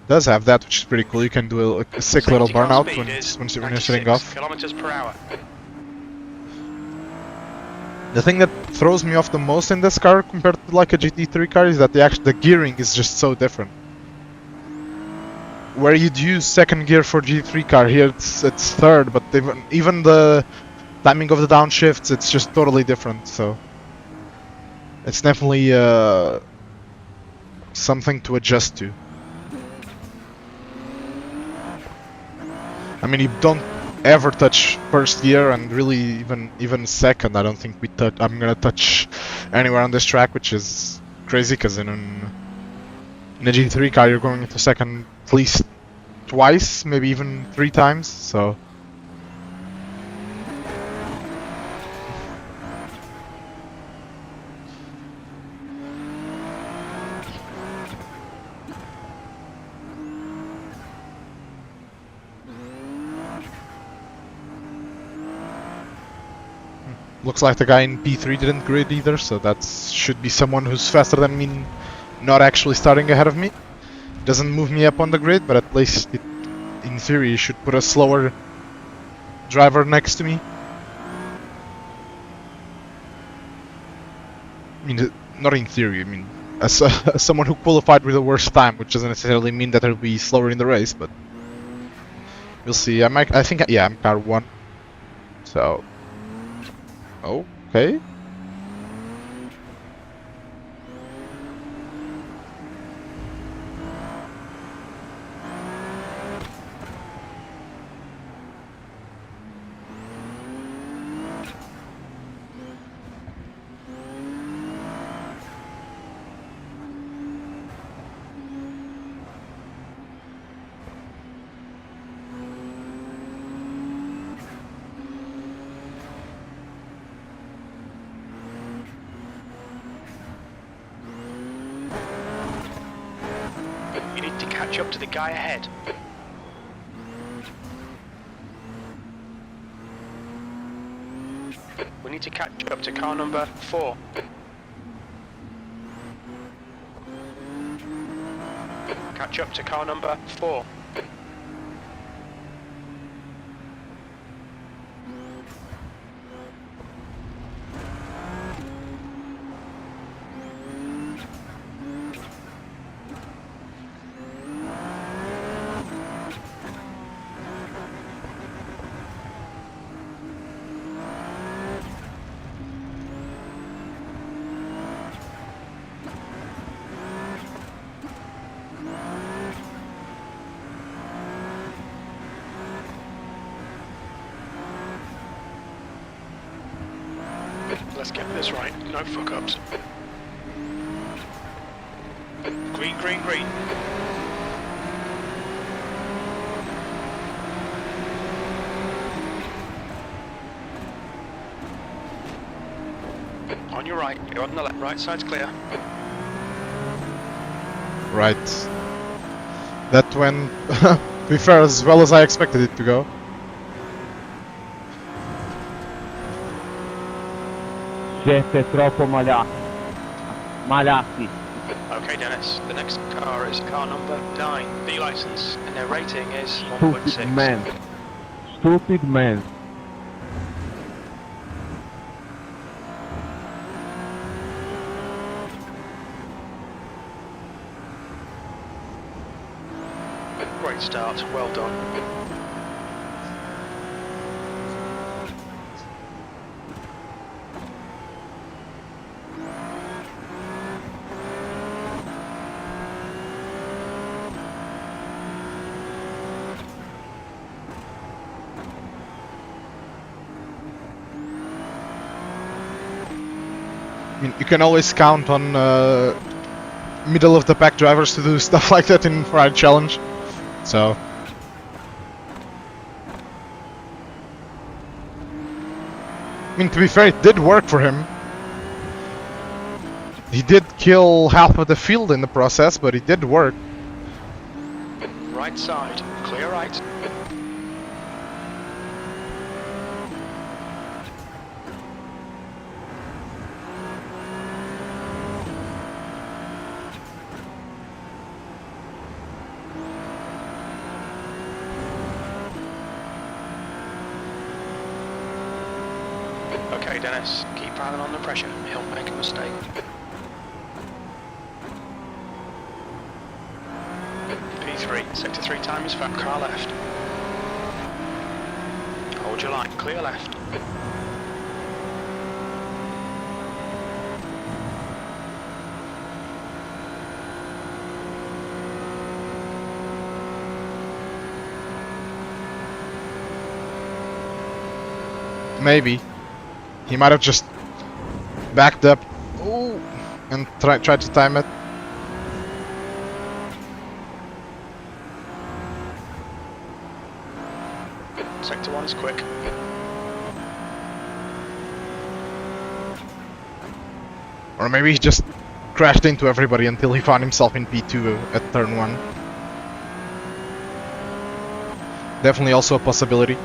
Does have that, which is pretty cool. You can do a sick little Safety car burnout speed when is you're setting off. kilometers per hour. The thing that throws me off the most in this car compared to like a GT3 car is that the gearing is just so different. Where you'd use second gear for GT3 car, here it's third, but even the timing of the downshifts, it's just totally different. So it's definitely something to adjust to. I mean, you don't ever touch first gear, and really even second. I don't think I'm gonna touch anywhere on this track, which is crazy because in a GT3 car you're going into second at least twice, maybe even 3 times. So. Looks like the guy in P3 didn't grid either, so that should be someone who's faster than me, not actually starting ahead of me. Doesn't move me up on the grid, but at least in theory, it should put a slower driver next to me. I mean, not in theory, I mean, as someone who qualified with the worst time, which doesn't necessarily mean that he'll be slower in the race, but we'll see. I think, yeah, I'm car 1, so... Okay. You need to catch up to the guy ahead. We need to catch up to car number 4. Catch up to car number 4. Let's get this right, no fuck-ups. Green, green, green. On your right, you're on the left, right side's clear. Right. That went, to be fair, as well as I expected it to go. Siete troppo malati. Okay, Dennis, the next car is car number 9, B license, and their rating is Stupid 1.6. man. Stupid man. Great start, well done. I mean, you can always count on middle of the pack drivers to do stuff like that in Friday Challenge. So. I mean, to be fair, it did work for him. He did kill half of the field in the process, but it did work. Right side, clear right. Okay, Dennis, keep piling on the pressure. He'll make a mistake. P3, sector 3 time is fast. Car left. Hold your line, clear left. Maybe. He might have just backed up. Ooh, and tried to time it. Sector 1 is quick. Or maybe he just crashed into everybody until he found himself in P2 at turn 1. Definitely also a possibility.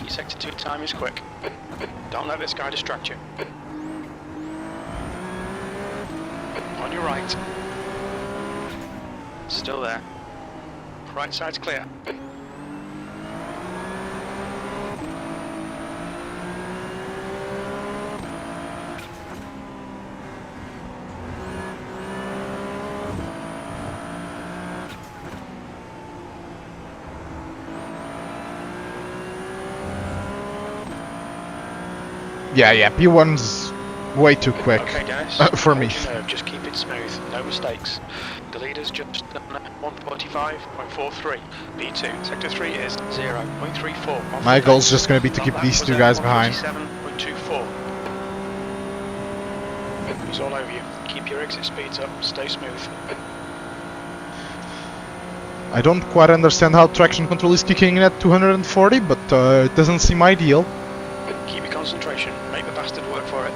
Your sector 2 time is quick. Don't let this guy distract you. On your right. Still there. Right side's clear. Yeah, P1's way too quick Okay, Dennis. for me. Hold your nerve, just keep it smooth, no mistakes. The leader's just done 145.43. B2, sector 3 is 0.34. My goal's just gonna be to keep these two guys behind. 147.24. He's all over you. Keep your exit speeds up, stay smooth. I don't quite understand how traction control is kicking in at 240, but it doesn't seem ideal. Keep your concentration, make the bastard work for it.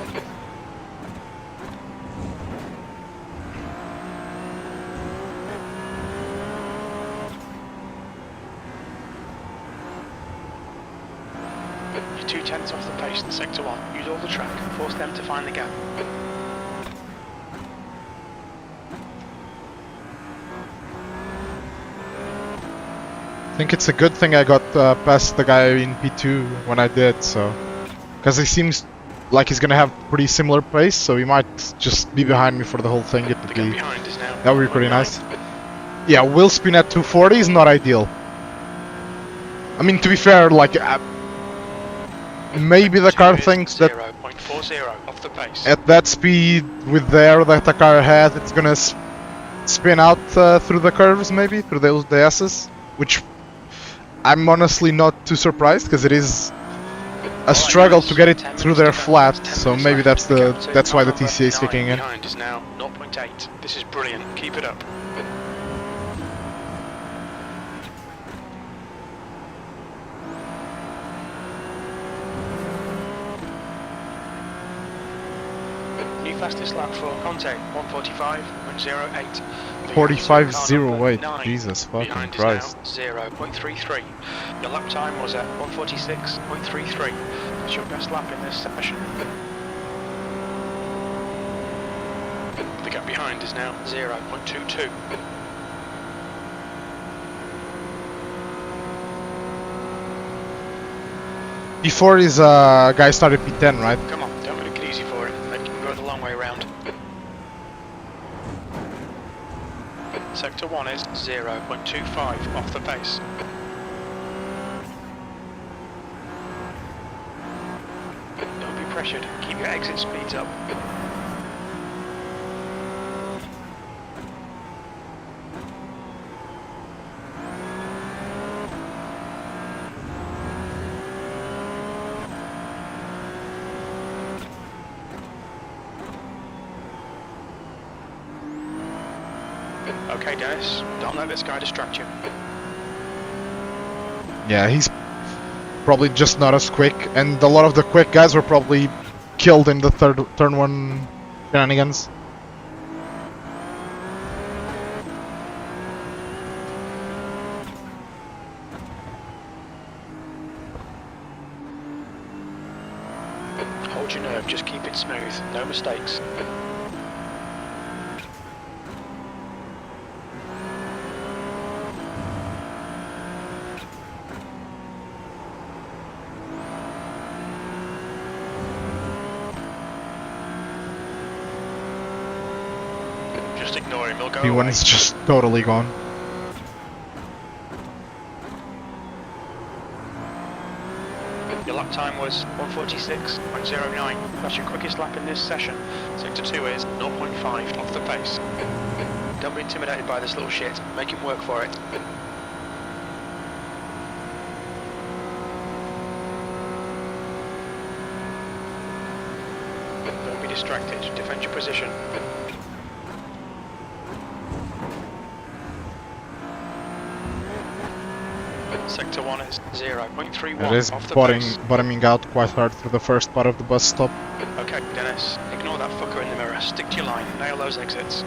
You're 2/10 off the pace in sector 1. Use all the track, force them to find the gap. I think it's a good thing I got past the guy in P2 when I did, so... Because he seems like he's gonna have pretty similar pace, so he might just be behind me for the whole thing. It would The be... gap behind is now. That would be pretty nice. Yeah, wheel spin at 240 is not ideal. I mean, to be fair, like... maybe the car thinks that 0.40 off the pace. at that speed, with the air that the car has, it's gonna spin out through the curves, maybe? Through those S's? Which... I'm honestly not too surprised, because it is a struggle to get it through there flat, so maybe that's why the TCA is kicking in. Behind is now 0.8. This is brilliant. Keep it up. New fastest lap for Conte, 145.08. 45.08, Jesus fucking Behind Christ. is now 0.33. Your lap time was at 146.33. That's your best lap in this session. The gap behind is now 0.22. Before his guy started P10, right? Come on, don't make it easy for him. Make him go the long way round. Sector 1 is 0.25 off the pace. Don't be pressured, keep your exit speeds up. Okay, Dennis, don't let this guy distract you. Yeah, he's probably just not as quick, and a lot of the quick guys were probably killed in the turn 1 shenanigans. Hold it smooth, no mistakes. Just ignore him, he'll go P1 away. is just totally gone. Your lap time was 1:46.09. That's your quickest lap in this session. Sector 2 is 0.5 off the pace. Don't be intimidated by this little shit. Make him work for it. Don't be distracted. Defend your position. Sector 1 is 0.31 It is off the bottoming, pace. bottoming out quite hard through the first part of the bus stop. Okay, Dennis, ignore that fucker in the mirror. Stick to your line. Nail those exits.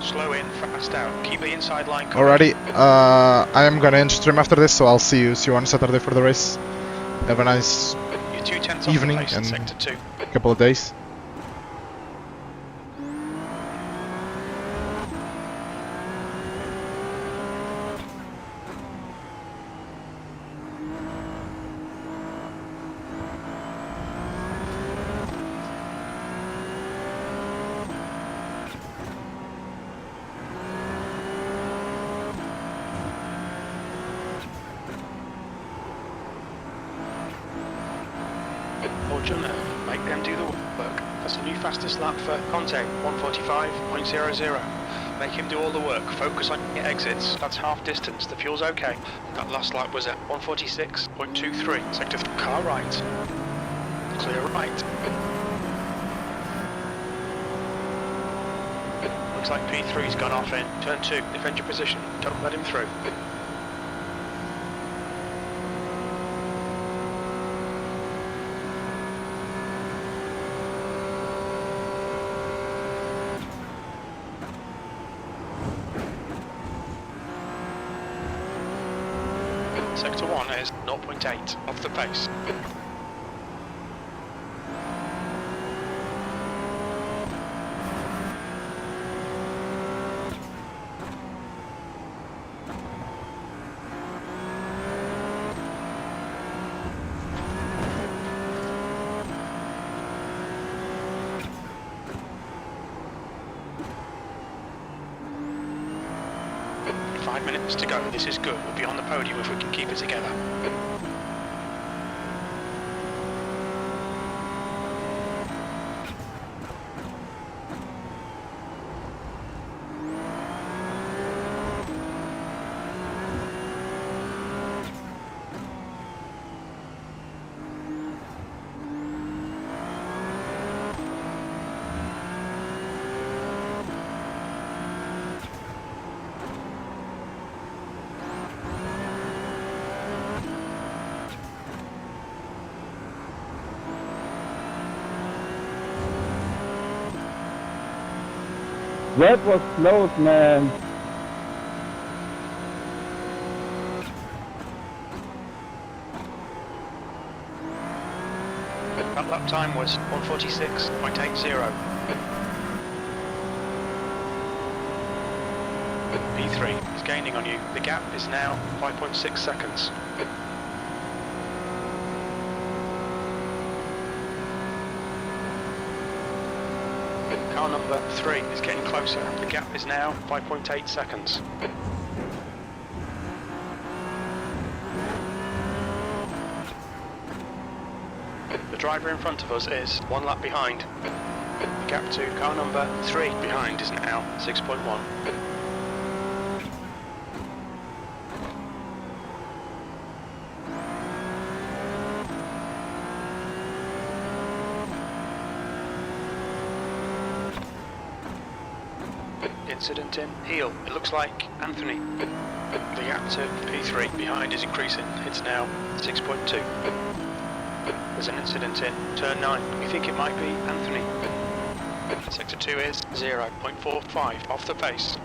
Slow in, fast out. Keep the inside line covered. Alrighty, I am gonna end stream after this, so I'll see you on Saturday for the race. Have a nice You're 2/10 off evening the pace in and sector 2. couple of days. Fortunate, make them do the work. That's the new fastest lap for Conte, 1:45.00. Make him do all the work. Focus on your exits. That's half distance. The fuel's okay. That last lap was at 1:46.23. Sector 3, car right. Clear right. Looks like P3's gone off in turn 2. Defend your position. Don't let him through. Sector 1 is 0.8 off the pace. Five minutes to go. This is good. We'll be on the podium if we can keep it together. That was close, man. That lap time was 1:46.80. P3 is gaining on you. The gap is now 5.6 seconds. Car number 3 is getting closer. The gap is now 5.8 seconds. The driver in front of us is 1 lap behind. The gap to car number 3 behind is now 6.1. Incident in heel. It looks like Anthony. The gap to P3 behind is increasing. It's now 6.2. There's an incident in turn 9. We think it might be Anthony. Sector 2 is 0.45 off the pace.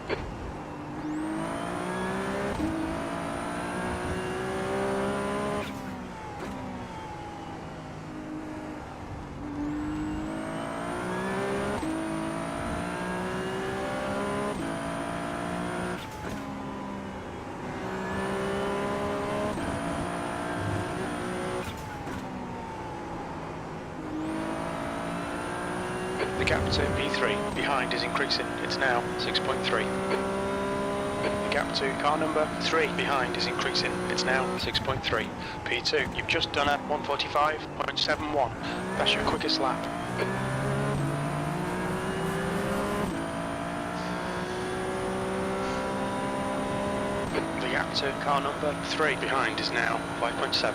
The gap to P3 behind is increasing. It's now 6.3. The gap to car number 3 behind is increasing. It's now 6.3. P2, you've just done a 145.71. That's your quickest lap. The gap to car number 3 behind is now 5.7.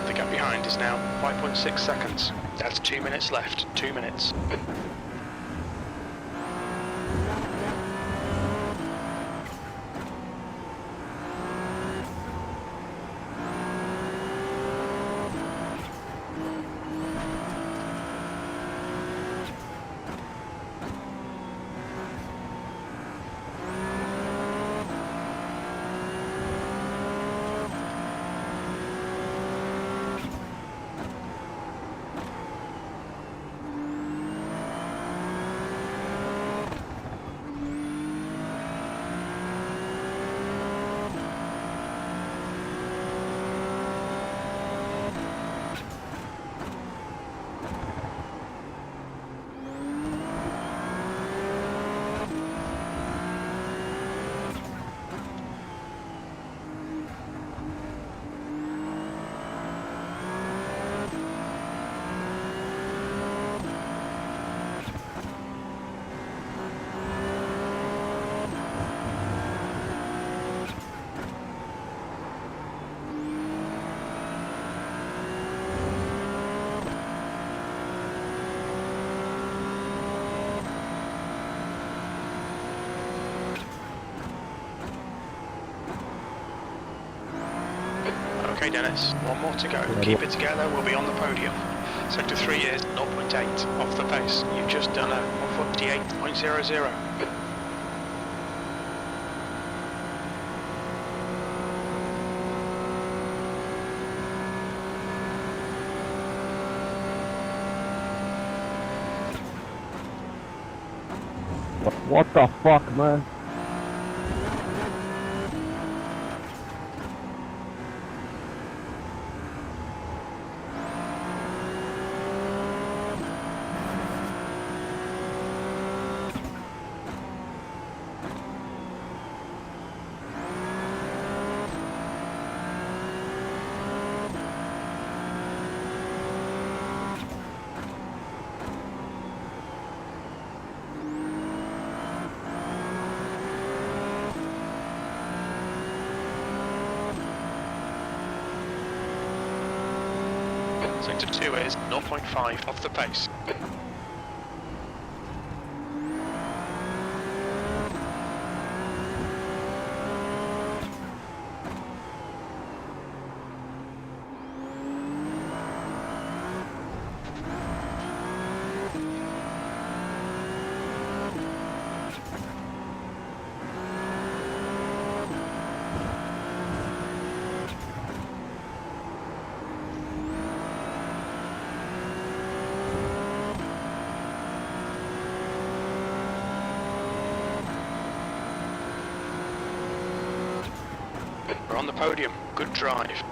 The gap behind is now 5.6 seconds. That's 2 minutes left. 2 minutes. Okay, Dennis, one more to go. Keep it together, we'll be on the podium. Sector 3 is 0.8 off the pace. You've just done a 148.00. What the fuck, man? Sector 2 is 0.5 off the pace. We're on the podium. Good drive.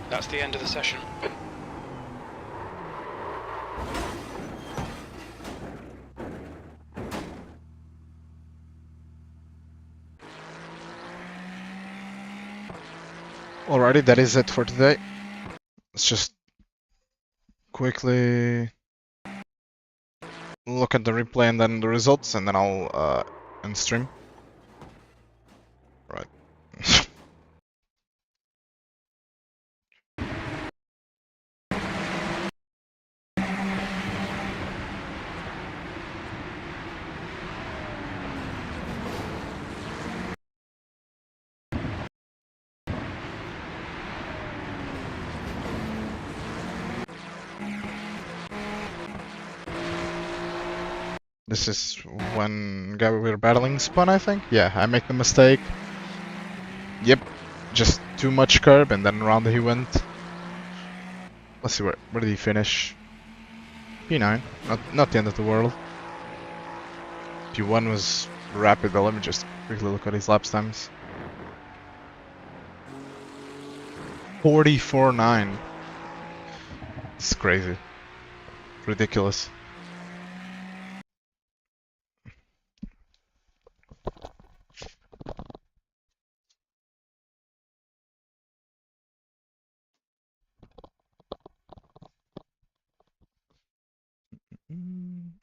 That's the end of the session. Alrighty, that is it for today. Let's just quickly look at the replay and then the results, and then I'll end stream. Right. This is when guy we were battling spun, I think. Yeah, I make the mistake. Yep, just too much curb, and then around he went. Let's see where did he finish? P9, not the end of the world. P1 was rapid, but let me just quickly look at his lap times. 44.9. It's crazy, ridiculous.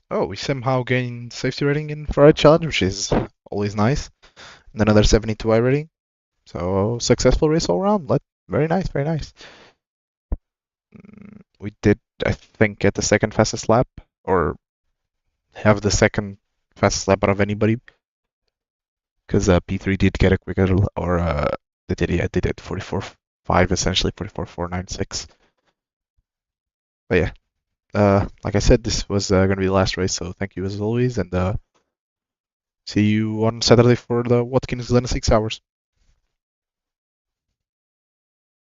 Oh, we somehow gained safety rating in Friday Challenge, which is always nice. And another 72 I rating. So successful race all around. Very nice, very nice. We did, I think, get the second fastest lap, or have the second fastest lap out of anybody. Because P3 did get a quicker, or they did 44.5 essentially, 44.496. But yeah. Like I said, this was going to be the last race, so thank you as always, and see you on Saturday for the Watkins Glen 6 hours.